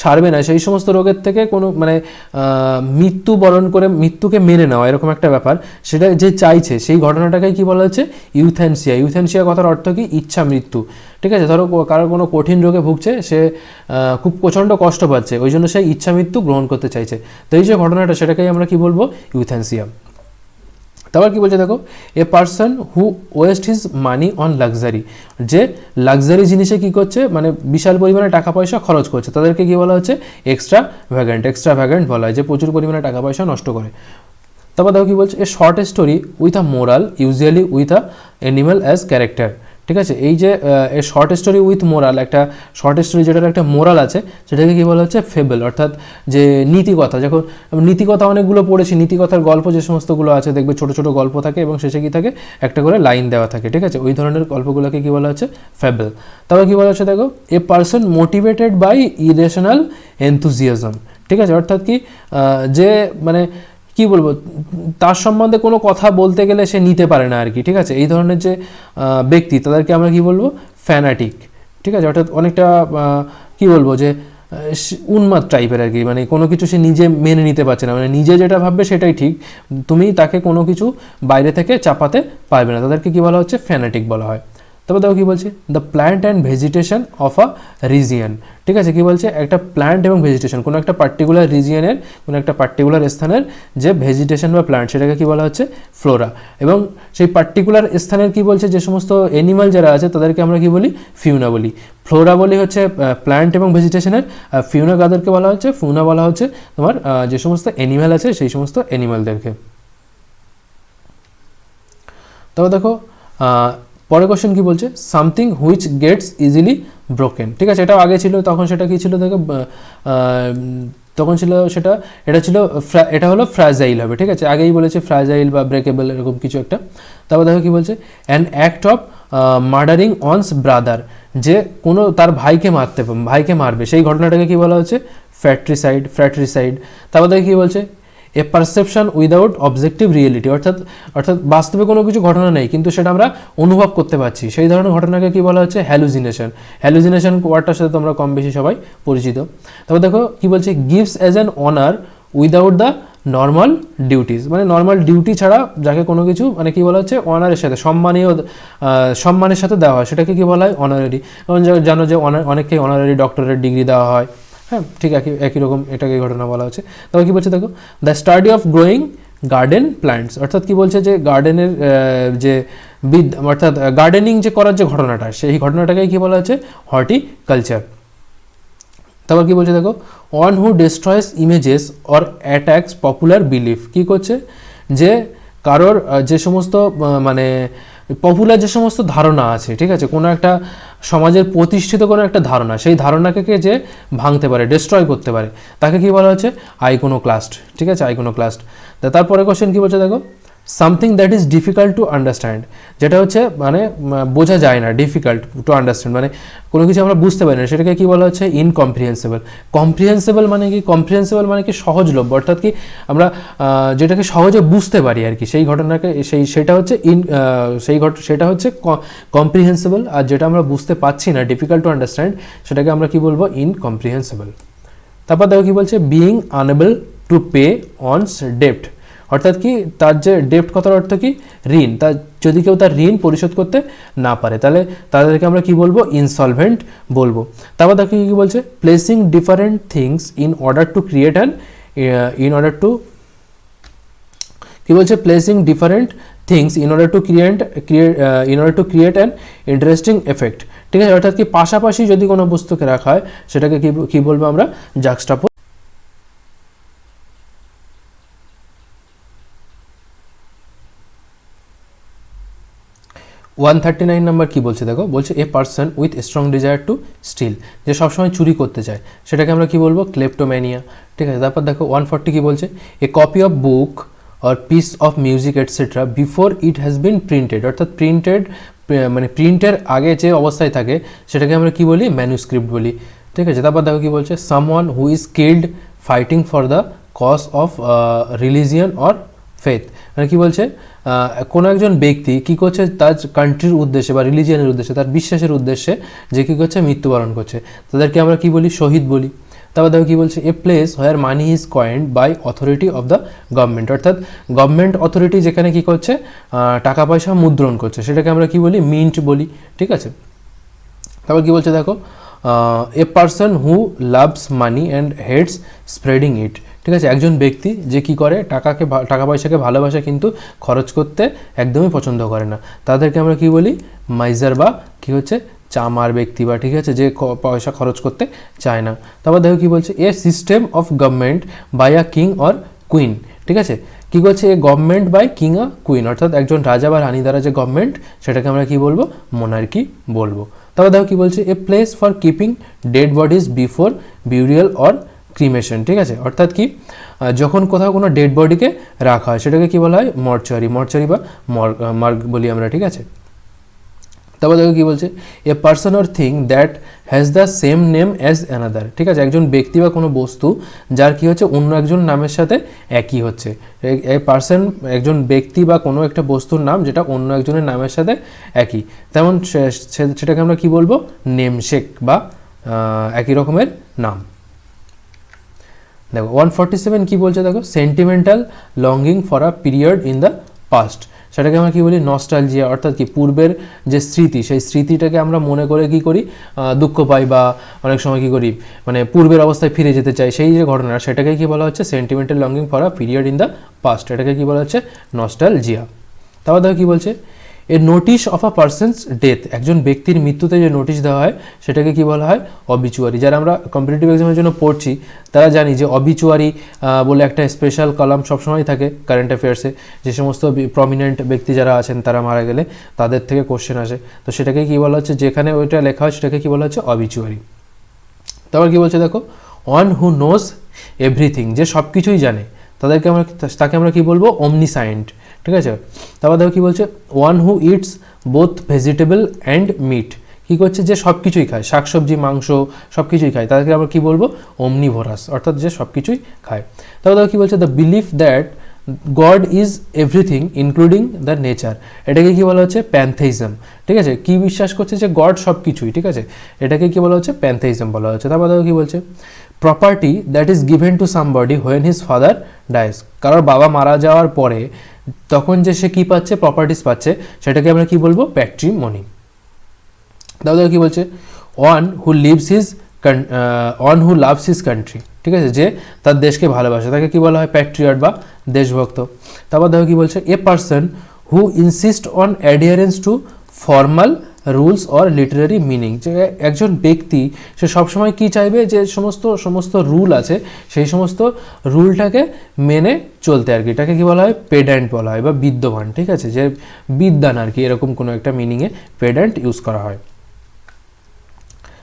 সারবে না সেই সমস্ত রোগের থেকে কোনো মানে মৃত্যুবরণ করে মৃত্যুকে মেনে নেওয়া এরকম একটা ব্যাপার, সেটা যে চাইছে সেই ঘটনাটাকেই কি বলা হচ্ছে ইউথ্যানসিয়া। ইউথ্যানসিয়া কথার অর্থ কি ইচ্ছা মৃত্যু। ঠিক আছে, ধরো কারোর কোনো কঠিন রোগে ভুগছে, সে খুব প্রচণ্ড কষ্ট পাচ্ছে, ওই জন্য সে ইচ্ছা মৃত্যু গ্রহণ করতে চাইছে, তো এই যে ঘটনাটা সেটাকেই আমরা কি বলবো ইউথ্যানসিয়া। তারপর কি বলছে দেখো a person who West his money on luxury, যে লাক্সারি জিনিসে কি করছে মানে বিশাল পরিমাণে টাকা পয়সা খরচ করছে, তাদেরকে কি বলা হচ্ছে এক্সট্রা ভ্যাগান্ট বলা হয়, যে প্রচুর পরিমাণে টাকা পয়সা নষ্ট করে। তারপর দেখো কি বলছে a short story with a moral usually with a animal as character. ঠিক ঠিক আছে। এই যে শর্ট স্টোরি উইথ মোরাল, একটা শর্ট স্টোরি যেটার একটা মোরাল আছে সেটাকে কী বলা হচ্ছে ফেবল, অর্থাৎ যে নীতিকথা। যখন নীতিকথা অনেকগুলো পড়েছি, নীতিকথার গল্প যে সমস্তগুলো আছে দেখবে ছোটো ছোটো গল্প থাকে এবং শেষে কী থাকে একটা করে লাইন দেওয়া থাকে, ঠিক আছে, ওই ধরনের গল্পগুলোকে কী বলা হচ্ছে ফেবল। তবে কী বলা হচ্ছে দেখো, a person motivated by irrational enthusiasm, ঠিক আছে, অর্থাৎ কি যে মানে কি বলবো, তার সম্বন্ধে কোনো কথা বলতে গেলে সে নিতে পারে না আর কি, ঠিক আছে, এই ধরনের যে ব্যক্তি তাদেরকে আমরা কি বলবো ফ্যানাটিক, ঠিক আছে, অর্থাৎ অনেকটা কি বলবো যে উন্মাদ টাইপের আর কি, মানে কোনো কিছু সে নিজে মেনে নিতে পারছে না, মানে নিজে যেটা ভাববে সেটাই ঠিক, তুমি তাকে কোনো কিছু বাইরে থেকে চাপাতে পারবে না, তাদেরকে কি বলা হচ্ছে ফ্যানাটিক বলা হয়। তবে দেখো কী বলছে, the plant and vegetation of a region, ঠিক আছে, কী বলছে একটা প্ল্যান্ট এবং ভেজিটেশন, কোনো একটা পার্টিকুলার রিজিয়নের কোনো একটা পার্টিকুলার স্থানের যে ভেজিটেশন বা প্ল্যান্ট সেটাকে কী বলা হচ্ছে ফ্লোরা, এবং সেই পার্টিকুলার স্থানের কী বলছে যে সমস্ত অ্যানিমাল যারা আছে তাদেরকে আমরা কী বলি ফিউনা বলি। ফ্লোরা বলি হচ্ছে প্ল্যান্ট এবং ভেজিটেশনের, আর ফিউনা কাদেরকে বলা হচ্ছে, ফিউনা বলা হচ্ছে তোমার যে সমস্ত অ্যানিমাল আছে সেই সমস্ত অ্যানিমালদেরকে। তবে দেখো পরের কোশ্চেন কী বলছে, something which gets easily broken, ঠিক আছে, এটাও আগে ছিল, তখন সেটা কী ছিল দেখো, তখন ছিল সেটা, এটা হলো ফ্রাজাইল হবে, ঠিক আছে, আগেই বলেছে ফ্রাজাইল বা ব্রেকেবল এরকম কিছু একটা। তারপর দেখো কী বলছে, an act of murdering one's brother, যে কোনো তার ভাইকে মারবে সেই ঘটনাটাকে কী বলা হচ্ছে ফ্র্যাট্রিসাইড। তারপর দেখো কী বলছে, এ পারসেপশন উইদাউট অবজেক্টিভ রিয়েলিটি, অর্থাৎ বাস্তবে কোনো কিছু ঘটনা নেই কিন্তু সেটা আমরা অনুভব করতে পারছি, সেই ধরনের ঘটনাকে কী বলা হচ্ছে হ্যালুজিনেশন ওয়ার্ডটার সাথে তোমরা কম বেশি সবাই পরিচিত। তারপর দেখো কী বলছে, gives as an honour without the normal duties, মানে নর্মাল ডিউটি ছাড়া যাকে কোনো কিছু মানে কী বলা হচ্ছে অনারের সাথে সম্মানের সাথে দেওয়া হয় সেটাকে কী বলা হয় অনারারি। যেমন জানো যে অনেককে অনারারি ডক্টরেট ডিগ্রি দেওয়া হয়, হ্যাঁ ঠিক একই রকম এটাকে ঘটনা বলা হচ্ছে। তবে কী বলছে দেখো, the study of growing garden plants, অর্থাৎ কী বলছে যে গার্ডেনের যে অর্থাৎ গার্ডেনিং যে করার যে ঘটনাটা সেই ঘটনাটাকে কী বলা হচ্ছে হর্টিকালচার। তারপর কী বলছে দেখো, one who destroys images or attacks popular belief, কী করছে যে কারোর যে সমস্ত মানে পপুলার যে সমস্ত ধারণা আছে, ঠিক আছে, কোনো একটা সমাজের প্রতিষ্ঠিত কোনো একটা ধারণা, সেই ধারণাকে যে ভাঙতে পারে ডিস্ট্রয় করতে পারে তাকে কী বলা হচ্ছে আইকোনোক্লাস্ট, ঠিক আছে, আইকোনোক্লাস্ট। তারপরে কোশ্চেন কী বলছে দেখো, something that is difficult to understand, যেটা হচ্ছে মানে বোঝা যায় না, ডিফিকাল্ট টু আন্ডারস্ট্যান্ড মানে কোনো কিছু আমরা বুঝতে পারি না, সেটাকে কী বলা হচ্ছে কম্প্রিহেন্সিবল মানে কি সহজলভ্য, অর্থাৎ কি আমরা যেটাকে সহজে বুঝতে পারি আর কি, সেই ঘটনাকে সেটা হচ্ছে সেটা হচ্ছে কম্প্রিহেন্সিবল, আর যেটা আমরা বুঝতে পারছি না ডিফিকাল্ট টু আন্ডারস্ট্যান্ড সেটাকে আমরা কি বলবো ইনকম্প্রিহেন্সিবল। তারপর দেখো কী বলছে, being unable to pay one's ডেপ্ট, অর্থাৎ কি তার যে ডেপ্ট কথার অর্থ কি ঋণ, তার যদি কেউ তার ঋণ পরিশোধ করতে না পারে তাহলে তাদেরকে আমরা কি বলবো ইনসলভেন্ট বলবো। তারপর দেখো কী বলছে, placing different things in order to create an interesting effect, ঠিক আছে, অর্থাৎ কি পাশাপাশি যদি কোনো বস্তুকে রাখা হয় সেটাকে কি বলবো আমরা জাক্সটাপোজ। 139 নম্বর কী বলছে দেখো, বলছে a person with strong desire to steal, যে সবসময় চুরি করতে চায় সেটাকে আমরা কি বলবো ক্লেপ্টোম্যানিয়া, ঠিক আছে। তারপর দেখো 140 কী বলছে, a copy of book or piece of music etcetera before it has been printed, অর্থাৎ মানে প্রিন্টের আগে যে অবস্থায় থাকে সেটাকে আমরা কি বলি ম্যানুস্ক্রিপ্ট বলি, ঠিক আছে। তারপর দেখো কী বলছে, someone who is killed fighting for the cause of religion or faith, মানে কী বলছে কোনো একজন ব্যক্তি কী করছে তার কান্ট্রির উদ্দেশ্যে বা রিলিজিয়নের উদ্দেশ্যে তার বিশ্বাসের উদ্দেশ্যে যে কী করছে মৃত্যুবরণ করছে তাদেরকে আমরা কি বলি শহীদ বলি। তারপর দেখো কী বলছে, a place where money is coined by authority of the government, অর্থাৎ গভর্নমেন্ট অথরিটি যেখানে কী করছে টাকা পয়সা মুদ্রণ করছে সেটাকে আমরা কি বলি মিন্ট বলি, ঠিক আছে। তারপর কী বলছে দেখো, a person who loves money and hates spreading it, ঠিক আছে, একজন ব্যক্তি যে কি করে টাকা পয়সাকে ভালোবাসে কিন্তু খরচ করতে একদমই পছন্দ করে না তাদেরকে আমরা কি বলি মাইজার বা কি হচ্ছে চামার ব্যক্তি বা ঠিক আছে যে পয়সা খরচ করতে চায় না। তারপর দেখো কি বলছে, a system of government by a king or queen, ঠিক আছে, কি করছে, a government by king a queen, অর্থাৎ একজন রাজা বা রানী দ্বারা যে গভর্নমেন্ট সেটাকে আমরা কি বলবো, মোনার্কি বলবো। তারপর দেখো কি বলছে, a place for keeping dead bodies before burial or cremation. ঠিক আছে, অর্থাৎ কি যখন কোথাও কোনো ডেড বডিকে রাখা হয় সেটাকে কি বলা হয়, মর্চুয়ারি, মর্চুয়ারি বা মর্গ বলি আমরা। ঠিক আছে, তারপর দেখো কি বলছে, a person or thing that has the same name as another. ঠিক আছে, একজন ব্যক্তি বা কোনো বস্তু যার কি হচ্ছে অন্য একজন নামের সাথে একই হচ্ছে। এই পার্সন একজন ব্যক্তি বা কোনো একটা বস্তুর নাম যেটা অন্য একজনের নামের সাথে একই, তেমন সেটাকে আমরা কি বলবো, নেমশেক বা একই রকমের নাম। দেখো 147 কি বলছে, দেখো sentimental longing for a period in the past, সেটাকে আমরা কি বলি, নস্টালজিয়া, অর্থাৎ কি পূর্বের যে স্মৃতি সেই স্মৃতিটাকে আমরা মনে করে কি করি, দুঃখ পাই বা অনেক সময় কি করি মানে পূর্বের অবস্থায় ফিরে যেতে চাই, সেই যে ঘটনা সেটাকে কি বলা হচ্ছে sentimental longing for a period in the past, এটাকে কি বলা হচ্ছে নস্টালজিয়া। তারপর দেখো কি বলছে, a notice of a person's death, একজন ব্যক্তির মৃত্যুতে যে নোটিশ দেওয়া হয় সেটাকে কি বলা হয়, অবিচুয়ারি। যারা আমরা কম্পিটিটিভ এক্সামের জন্য পড়ছি তারা জানি যে অবিচুয়ারি বলে একটা স্পেশাল কলাম সবসময় থাকে কারেন্ট অ্যাফেয়ার্সে, যে সমস্ত প্রমিনেন্ট ব্যক্তি যারা আছেন তারা মারা গেলে তাদের থেকে কোশ্চেন আসে, তো সেটাকে কি বলা হচ্ছে, যেখানে ওইটা লেখা হয় সেটাকে কি বলা হচ্ছে অবিচুয়ারি। তারপর কি বলছে দেখো, ওয়ান হু নোজ এভরিথিং, যে সব কিছুই জানে তাকে আমরা কি বলবো, অমনিসায়েন্ট। ঠিক আছে, তারপর দেখো কি বলছে, one who eats both vegetable and meat, কী করছে, যে সব কিছুই খায়, শাকসবজি মাংস সব কিছুই খায়, তাদেরকে আমরা কি বলবো, অমনিভোরাস, অর্থাৎ যে সব কিছুই খায়। তারপর দেখো কি বলছে, the belief that god is everything including the nature, এটাকে কি বলা হচ্ছে, প্যান্থেইজম। ঠিক আছে, কি বিশ্বাস করছে যে গড সব কিছুই, ঠিক আছে, এটাকে কি বলা হচ্ছে, প্যান্থেইজম বলা হচ্ছে। তারপর দেখো কি বলছে, property that is given to somebody when his father dies, কারোর বাবা মারা যাওয়ার পরে তখন যে সে কী পাচ্ছে, প্রপার্টিস পাচ্ছে, সেটাকে আমরা কি বলবো, প্যাট্রিমনি। তারপর কি বলছে, one who loves his country, ঠিক আছে, যে তার দেশকে ভালোবাসে তাকে কি বলা হয়, প্যাট্রিয়ট বা দেশভক্ত। তারপর দেখো কি বলছে, a person who insist on adherence to formal rules or literary meaning, যে একজন ব্যক্তি সে সবসময় কি চাইবে, যে সমস্ত রুল আছে সেই সমস্ত রুলটাকে মেনে চলতে আর কি, এটাকে কি বলা হয়, পেড্যান্ট বলা হয় বা বিদ্যমান। ঠিক আছে, যে বিদ্যান আর কি, এরকম কোনো একটা মিনিংয়ে পেড্যান্ট ইউজ করা হয়।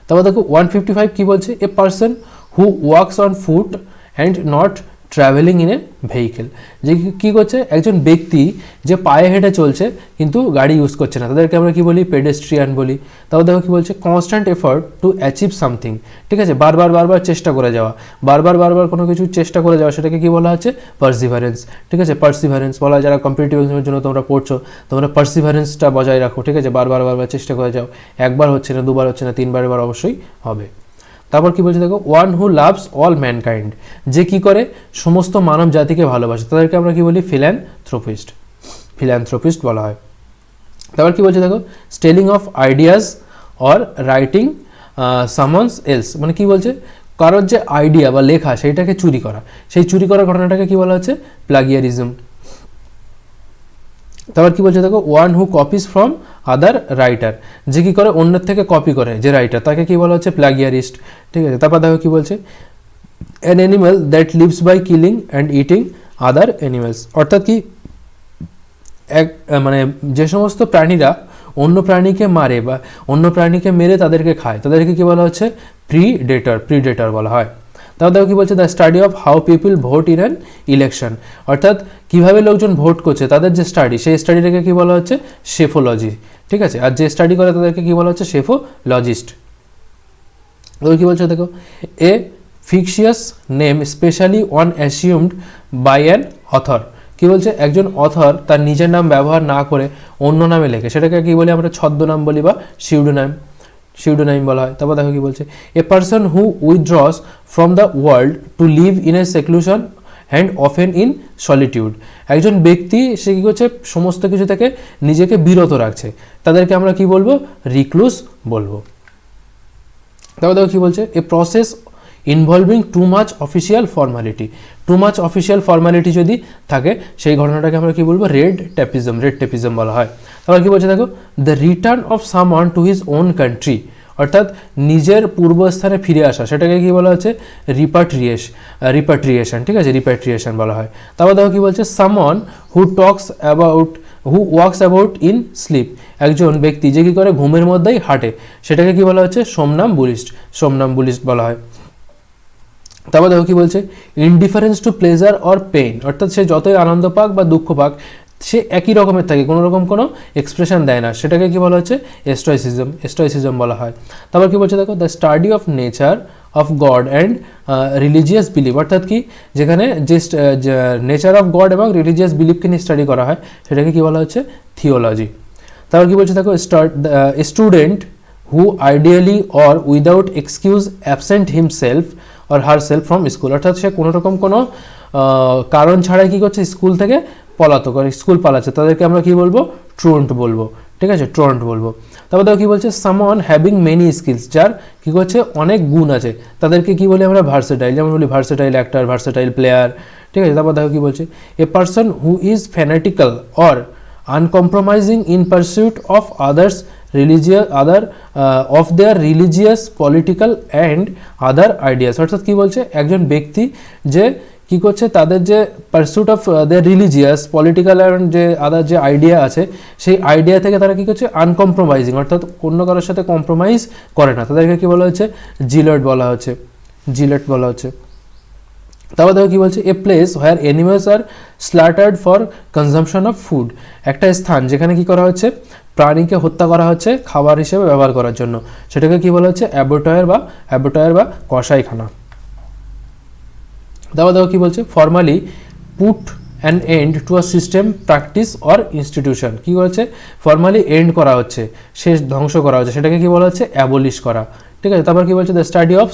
তারপর দেখো 155 কি বলছে, a person who works on foot and not travelling in a vehicle, যে কী করছে, একজন ব্যক্তি যে পায়ে হেঁটে চলছে কিন্তু গাড়ি ইউজ করছে না, তাদেরকে আমরা কি বলি, পেডেস্ট্রিয়ান বলি। তারপর দেখো কি বলছে, constant effort to achieve something, ঠিক আছে, বারবার চেষ্টা করে যাওয়া, বারবার কোনো কিছু চেষ্টা করে যাওয়া, সেটাকে কি বলা হচ্ছে, পার্সিভারেন্স। ঠিক আছে, পার্সিভারেন্স বলা হয়, যারা কম্পিটিটিভ এক্সামের জন্য তোমরা পড়ছো তোমরা পার্সিভারেন্সটা বজায় রাখো। ঠিক আছে, বারবার চেষ্টা করে যাও, একবার হচ্ছে না, দুবার হচ্ছে না, তিনবার এবার অবশ্যই হবে। তারপর কি বলছে দেখো, one who loves all mankind, যে কি করে, সমস্ত মানব জাতিকে ভালোবাসে, তাদেরকে আমরা কি বলি, ফিল্যান্থ্রোপিস্ট বলা হয়। তারপর কি বলছে দেখো, stealing of ideas or writing someone's else, মানে কি বলছে, কারোর যে আইডিয়া বা লেখা সেইটাকে চুরি করা, সেই চুরি করার ঘটনাটাকে কি বলা হচ্ছে, প্লাগিয়ারিজম। তারপর কি বলছে দেখো, one who copies from other writer, যে কি করে, অন্যের থেকে কপি করে যে রাইটার, তাকে কি বলা হচ্ছে, প্লাগিয়ারিস্ট। ঠিক আছে, তারপর দেখো কি বলছে, an animal that lives by killing and eating other animals, অর্থাৎ কি মানে যে সমস্ত প্রাণীরা অন্য প্রাণীকে মারে বা অন্য প্রাণীকে মেরে তাদেরকে খায়, তাদেরকে কি বলা হচ্ছে, প্রিডেটর বলা হয়। তারপর দেখো কি বলছে, the study of how people vote in an election, অর্থাৎ কীভাবে লোকজন ভোট করছে তাদের যে স্টাডি, সেই স্টাডিটাকে কি বলা হচ্ছে, শেফোলজি। ঠিক আছে, আর যে স্টাডি করে তাদেরকে কি বলা হচ্ছে, শেফোলজিস্ট। তো কি বলছে দেখো, a fictitious name specially one assumed by an author, কি বলছে, একজন অথর তার নিজের নাম ব্যবহার না করে অন্য নামে লেখে, সেটাকে কি বলি আমরা, ছদ্মনাম বলি বা সিউডোনাইম বলা হয়। তারপর দেখো কি বলছে, a person who withdraws from the world to live in a seclusion and often in solitude, একজন ব্যক্তি সে কী করছে, সমস্ত কিছু থেকে নিজেকে বিরত রাখছে, তাদেরকে আমরা কি বলবো, রিক্লুস বলবো। তারপর দেখো কি বলছে, a process involving too much official formality যদি থাকে সেই ঘটনাটাকে আমরা কি বলবো, রেড টেপিজম বলা হয়। তারপর কি বলছে দেখো, the return of someone to his own country, অর্থাৎ নিজের পূর্বস্থানে ফিরে আসা, সেটাকে কি বলা হচ্ছে রিপাট্রিয়েশন, ঠিক আছে, রিপাট্রিয়েশন বলা হয়। তারপর দেখো কি বলছে, someone who walks about in sleep, একজন ব্যক্তি যে কি করে ঘুমের মধ্যেই হাঁটে, সেটাকে কি বলা হচ্ছে সোমনাম্বুলিস্ট বলা হয়। তারপর দেখো কি বলছে, indifference to pleasure or pain, অর্থাৎ সে যতই আনন্দ পাক বা দুঃখ পাক সে একই রকমের থাকে, কোনো রকম কোনো এক্সপ্রেশন দেয় না, সেটাকে কি বলা হচ্ছে স্টয়সিজম বলা হয়। তারপর কি বলছে দেখো, the study of nature of god and religious believe, অর্থাৎ কি যেখানে যে নেচার অফ গড এবং রিলিজিয়াস বিলিভকে নিয়ে স্টাডি করা হয় সেটাকে কি বলা হচ্ছে থিওলজি। তারপর কি বলছে দেখো, student who ideally or without excuse absent himself or herself from school, অর্থাৎ সে কোনো রকম কোনো কারণ ছাড়াই কী করছে স্কুল থেকে পলাতক, স্কুল পালাচ্ছে, তাদেরকে আমরা কি বলবো, ট্রোন্ট বলবো, ঠিক আছে, ট্রোন্ট বলবো। তারপর দেখো কি বলছে, সামওয়ান হ্যাভিং মেনি স্কিলস, যার কী করছে অনেক গুণ আছে, তাদেরকে কি বলি আমরা ভার্সেটাইল, যেমন বলি ভার্সেটাইল অ্যাক্টর, ভার্সেটাইল প্লেয়ার, ঠিক আছে। তারপর দেখো কি বলছে, a person who is fanatical or uncompromising in pursuit of others of their religious political and other ideas, অর্থাৎ কী বলছে একজন ব্যক্তি যে কী করছে তাদের যে pursuit of their religious political and যে আদার যে আইডিয়া আছে সেই আইডিয়া থেকে তারা কী করছে আনকম্প্রোমাইজিং, অর্থাৎ অন্য কারোর সাথে কম্প্রোমাইজ করে না, তাদেরকে কী বলা হচ্ছে জিলেট বলা হচ্ছে। তারপর দেখো কী বলছে, a place where animals are slaughtered for consumption of food, একটা স্থান যেখানে কি করা হচ্ছে প্রাণীকে হত্যা করা হচ্ছে খাবার হিসেবে ব্যবহার করার জন্য, সেটাকে কি বলা হচ্ছে অ্যাবটয়ার বা কসাইখানা। তারপর দেখো কি বলছে, formally put an end to a system practice or institution, কী বলছে ফর্মালি এন্ড করা হচ্ছে, শেষ ধ্বংস করা হচ্ছে, সেটাকে কি বলা হচ্ছে অ্যাবলিশ করা, ঠিক আছে। তারপর কি বলছে, দ্য স্টাডি অফ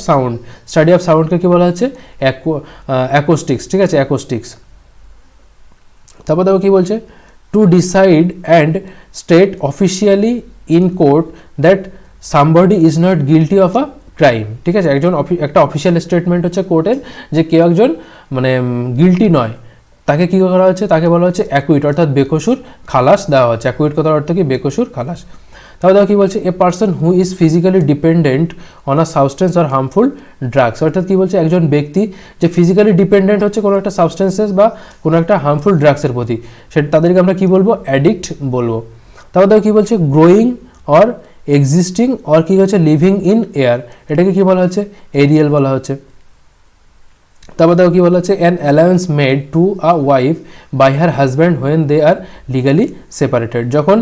সাউন্ডকে কি বলা হচ্ছে অ্যাকোস্টিক্স, ঠিক আছে, অ্যাকোস্টিক্স। তারপর দেখো কি বলছে, to decide and state officially in court that somebody is not guilty of a crime, ঠিক আছে, একটা অফিসিয়াল স্টেটমেন্ট হচ্ছে কোর্টের যে কেউ একজন মানে গিলটি নয়, তাকে কী করা হচ্ছে, তাকে বলা হচ্ছে অ্যাকুইট, অর্থাৎ বেকসুর খালাস দেওয়া হচ্ছে। অ্যাকুইট কথার অর্থ কি, বেকসুর খালাস। তারপর দেখো কী বলছে, a person who is physically dependent on a substance or harmful drugs, অর্থাৎ কী বলছে একজন ব্যক্তি যে ফিজিক্যালি ডিপেন্ডেন্ট হচ্ছে কোনো একটা সাবস্টেন্সেস বা কোনো একটা হার্মফুল ড্রাগসের প্রতি, সেটা তাদেরকে আমরা কী বলবো, অ্যাডিক্ট বলবো। তারপর দেখো কী বলছে, গ্রোয়িং অর এক্সিস্টিং অর কী হচ্ছে লিভিং ইন এয়ার, এটাকে কী বলা হচ্ছে এরিয়াল বলা হচ্ছে। তারপর দেখো কী বলা হচ্ছে, an allowance made to a wife by her husband when they are legally separated, যখন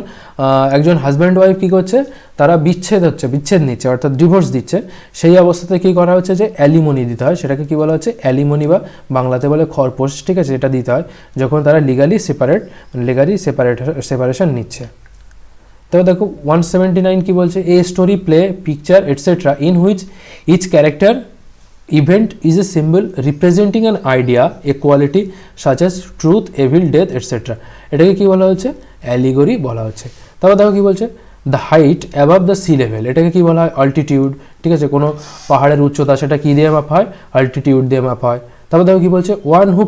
একজন হাজব্যান্ড ওয়াইফ কী করছে তারা বিচ্ছেদ নিচ্ছে অর্থাৎ ডিভোর্স দিচ্ছে, সেই অবস্থাতে কী করা হচ্ছে যে অ্যালিমনি দিতে হয়, সেটাকে কী বলা হচ্ছে অ্যালিমনি বা বাংলাতে বলে খরপোশ, ঠিক আছে, এটা দিতে হয় যখন তারা লিগালি সেপারেশন নিচ্ছে। তবে দেখো 179 কি বলছে, a story play picture etcetera in which each character event is a symbol representing an idea a quality such as truth evil death etcetera, এটাকে কী বলা হচ্ছে অ্যালিগরি বলা হচ্ছে। তারপর দেখো কী বলছে, the height above the sea level, এটাকে কী বলা হয় অল্টিটিউড, ঠিক আছে, কোনো পাহাড়ের উচ্চতা সেটা কী দিয়ে মাপা হয়, অল্টিটিউড দিয়ে মাপা হয়। তারপর দেখো কী বলছে, one who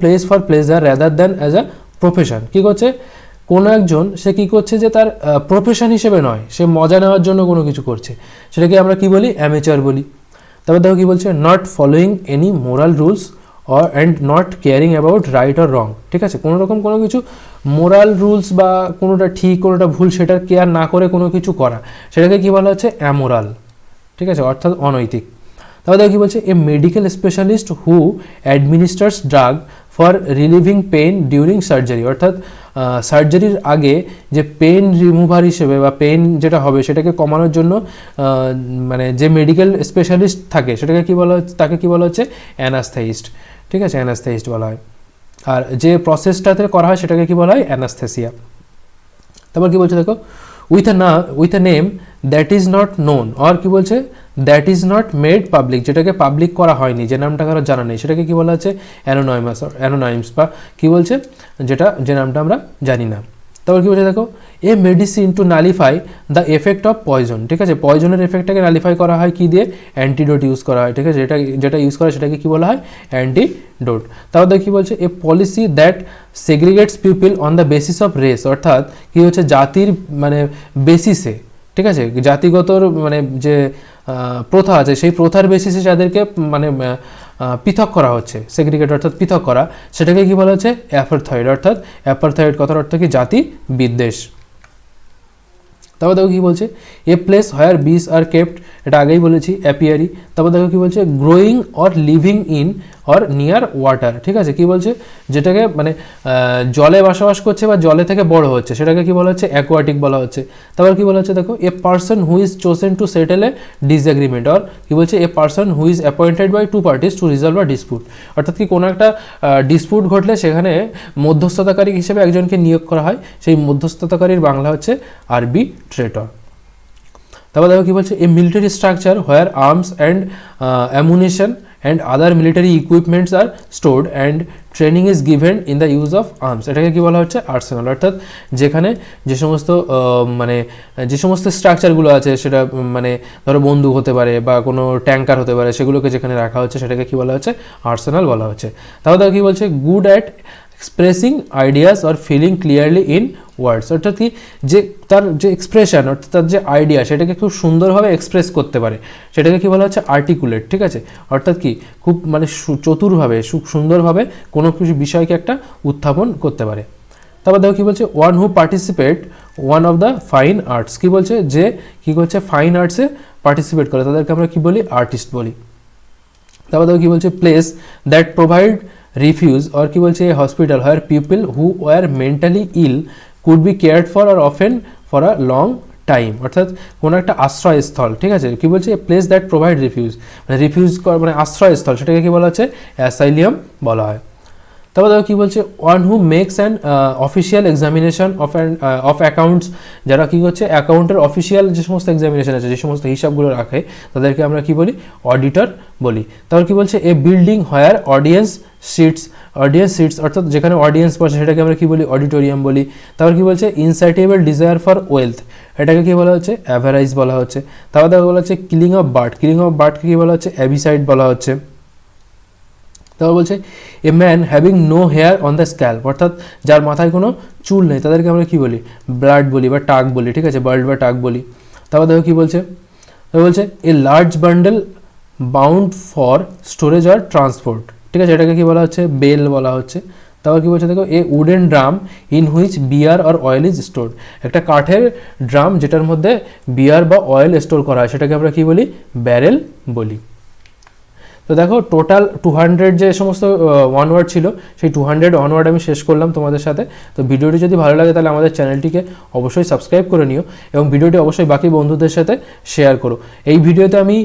plays for pleasure rather than as a profession, কী করছে কোনো একজন সে কী করছে যে তার প্রফেশন হিসেবে নয়, সে মজা নেওয়ার জন্য কোনো কিছু করছে, সেটাকে আমরা কী বলি অ্যামেচার বলি। তারপর দেখো কী বলছে, not following any moral rules and not caring about right or wrong, ঠিক আছে, কোনো রকম কোনো কিছু মোরাল রুলস বা কোনোটা ঠিক কোনোটা ভুল সেটার কেয়ার না করে কোনো কিছু করা, সেটাকে কী বলা হচ্ছে অ্যামোরাল, ঠিক আছে, অর্থাৎ অনৈতিক। তারপর দেখো কী বলছে, a medical specialist who administers drug for relieving pain during surgery, অর্থাৎ সার্জারির আগে যে পেন রিমুভার হিসেবে বা পেন যেটা হবে সেটাকে কমানোর জন্য মানে যে মেডিকেল স্পেশালিস্ট থাকে সেটাকে কী বলা হচ্ছে, তাকে কী বলা হচ্ছে অ্যানাস্থেইস্ট, ঠিক আছে, অ্যানাস্থেইস্ট বলা হয়। আর যে প্রসেসটাতে করা হয় সেটাকে কী বলা হয় অ্যানাস্থেসিয়া। তারপর কী বলছে দেখো, with a name that is not known আর কী বলছে that is not made public, যেটাকে পাবলিক করা হয়নি, যে নামটা কারো জানা নেই, সেটাকে কী বলা হচ্ছে অ্যানোনাইমস বা কী বলছে যে নামটা আমরা জানি না। তারপর কী বলছে দেখো, a medicine to nullify the effect of poison, ঠিক আছে, পয়জনের এফেক্টটাকে নালিফাই করা হয় কী দিয়ে, অ্যান্টিডোট ইউজ করা হয়, ঠিক আছে, যেটা ইউজ করা হয় সেটাকে কী বলা হয় অ্যান্টিডোট। তারপর দেখো কী বলছে, এ policy that সেগ্রিগেটস people on the basis of race, অর্থাৎ কী হচ্ছে জাতির মানে বেসিসে, ঠিক আছে, জাতিগতর মানে যে প্রথা আছে সেই প্রথার বেসিসে যাদেরকে মানে পৃথক করা হচ্ছে, সেগ্রিগেট অর্থাৎ পৃথক করা, সেটাকে কি বলা হচ্ছে অ্যাপারথাইড। অর্থাৎ অ্যাপারথাইড কথার অর্থ কি জাতি বিদ্বেষ। তারপর দেখো কি বলছে এ প্লেস হোয়ার বিস আর কেপ্ট, এটা আগেই বলেছি অ্যাপিয়ারি। তারপর দেখো কি বলছে growing or living in or near water, ঠিক আছে, কি বলছে যেটাকে মানে জলে বসবাস করছে বা জলে থেকে বড় হচ্ছে সেটাকে কি বলা হচ্ছে অ্যাকোয়াটিক বলা হচ্ছে। তারপর কি বলা হচ্ছে দেখো a person who is chosen to settle a disagreement, or কি বলছে a person who is appointed by two parties to resolve a dispute, অর্থাৎ কি কোনো একটা ডিসপুট ঘটলে সেখানে মধ্যস্থতাকারী হিসেবে একজনকে নিয়োগ করা হয়, সেই মধ্যস্থতাকারীর বাংলা হচ্ছে আরবিট্রেটর। তারপর দেখো কি বলছে a military structure where arms and ammunition and other military equipments are stored and training is given in the use of arms, এটাকে কি বলা হচ্ছে আর্সেনাল। অর্থাৎ যেখানে যে সমস্ত মানে যে সমস্ত স্ট্রাকচারগুলো আছে সেটা মানে ধরো বন্দুক হতে পারে বা কোনো ট্যাঙ্কার হতে পারে, সেগুলোকে যেখানে রাখা হচ্ছে সেটাকে কি বলা হচ্ছে আর্সেনাল বলা হচ্ছে। তারপর দেখো কি বলছে good at expressing ideas or feeling clearly in words, অর্থাৎ কি যে তার যে এক্সপ্রেশন অর্থাৎ তার যে আইডিয়া সেটাকে খুব সুন্দরভাবে এক্সপ্রেস করতে পারে, সেটাকে কি বলা হচ্ছে আর্টিকুলেট, ঠিক আছে, অর্থাৎ কি খুব মানে চতুরভাবে সুন্দরভাবে কোনো কিছু বিষয়কে একটা উত্থাপন করতে পারে। তারপর দেখো কি বলছে one who participate one of the fine arts, কি বলছে যে কি করছে ফাইন আর্টসে পার্টিসিপেট করে তাদেরকে আমরা কি বলি আর্টিস্ট বলি। তারপর দেখো কি বলছে place that provide refuge or কি বলছে a hospital where people who were mentally ill could be cared for আর often for a long time, অর্থাৎ কোনো একটা আশ্রয়স্থল, ঠিক আছে, কি বলছে প্লেস দ্যাট প্রোভাইড রিফিউজ মানে রিফিউজ মানে আশ্রয়স্থল, সেটাকে কি বলা হচ্ছে অ্যাসাইলিয়াম বলা হয়। তারপর দেখো কি বলছে one who makes an official examination of accounts, যারা কি করছে অ্যাকাউন্টের অফিসিয়াল যে সমস্ত এক্সামিনেশন আছে যে সমস্ত হিসাবগুলো রাখে তাদেরকে আমরা কি বলি অডিটর বলি। তারপর কি বলছে এ বিল্ডিং হোয়ার অডিয়েন্স সিটস অর্থাৎ যেখানে অডিয়েন্স বসে সেটাকে আমরা কি বলি অডিটোরিয়াম বলি। তারপর কি বলছে ইনসাইটেবল ডিজায়ার ফর ওয়েলথ, এটাকে কি বলা হচ্ছে অ্যাভারাইজ বলা হচ্ছে। তারপর দেখো বলা হচ্ছে কিলিং অফ বার্ডকে কি বলা হচ্ছে অ্যাবিসাইড বলা হচ্ছে। তারপর বলছে a man having no hair on the scalp, অর্থাৎ যার মাথায় কোনো চুল নেই তাদেরকে আমরা কি বলি ব্লাড বলি বা টাক বলি, ঠিক আছে, বার্ড বা টাক বলি। তারপর দেখো কি বলছে a large bundle bound for storage or transport, ঠিক আছে, এটাকে কি বলা হচ্ছে বেল বলা হচ্ছে। তারপর কি বলছে দেখো a wooden drum in which beer or oil is stored, একটা কাঠের ড্রাম যেটার মধ্যে বিয়ার বা অয়েল স্টোর করা হয় সেটাকে আমরা কি বলি ব্যারেল বলি। তো দেখো টোটাল 200 যে সমস্ত ওয়ান ওয়ার্ড ছিল সেই 200 ওয়ান ওয়ার্ড আমি শেষ করলাম তোমাদের সাথে। তো ভিডিওটি যদি ভালো লাগে তাহলে আমাদের চ্যানেলটিকে অবশ্যই সাবস্ক্রাইব করে নিও এবং ভিডিওটি অবশ্যই বাকি বন্ধুদের সাথে শেয়ার করো। এই ভিডিওতে আমি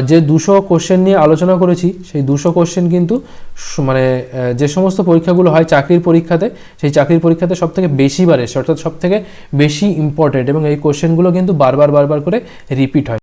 যে 200 কোশ্চেন নিয়ে আলোচনা করেছি সেই 200 কোশ্চেন কিন্তু মানে যে সমস্ত পরীক্ষাগুলো হয় চাকরির পরীক্ষাতে সেই চাকরির পরীক্ষাতে সবথেকে বেশি বার এসে অর্থাৎ সবথেকে বেশি ইম্পর্টেন্ট এবং এই কোশ্চেনগুলো কিন্তু বারবার করে রিপিট হয়।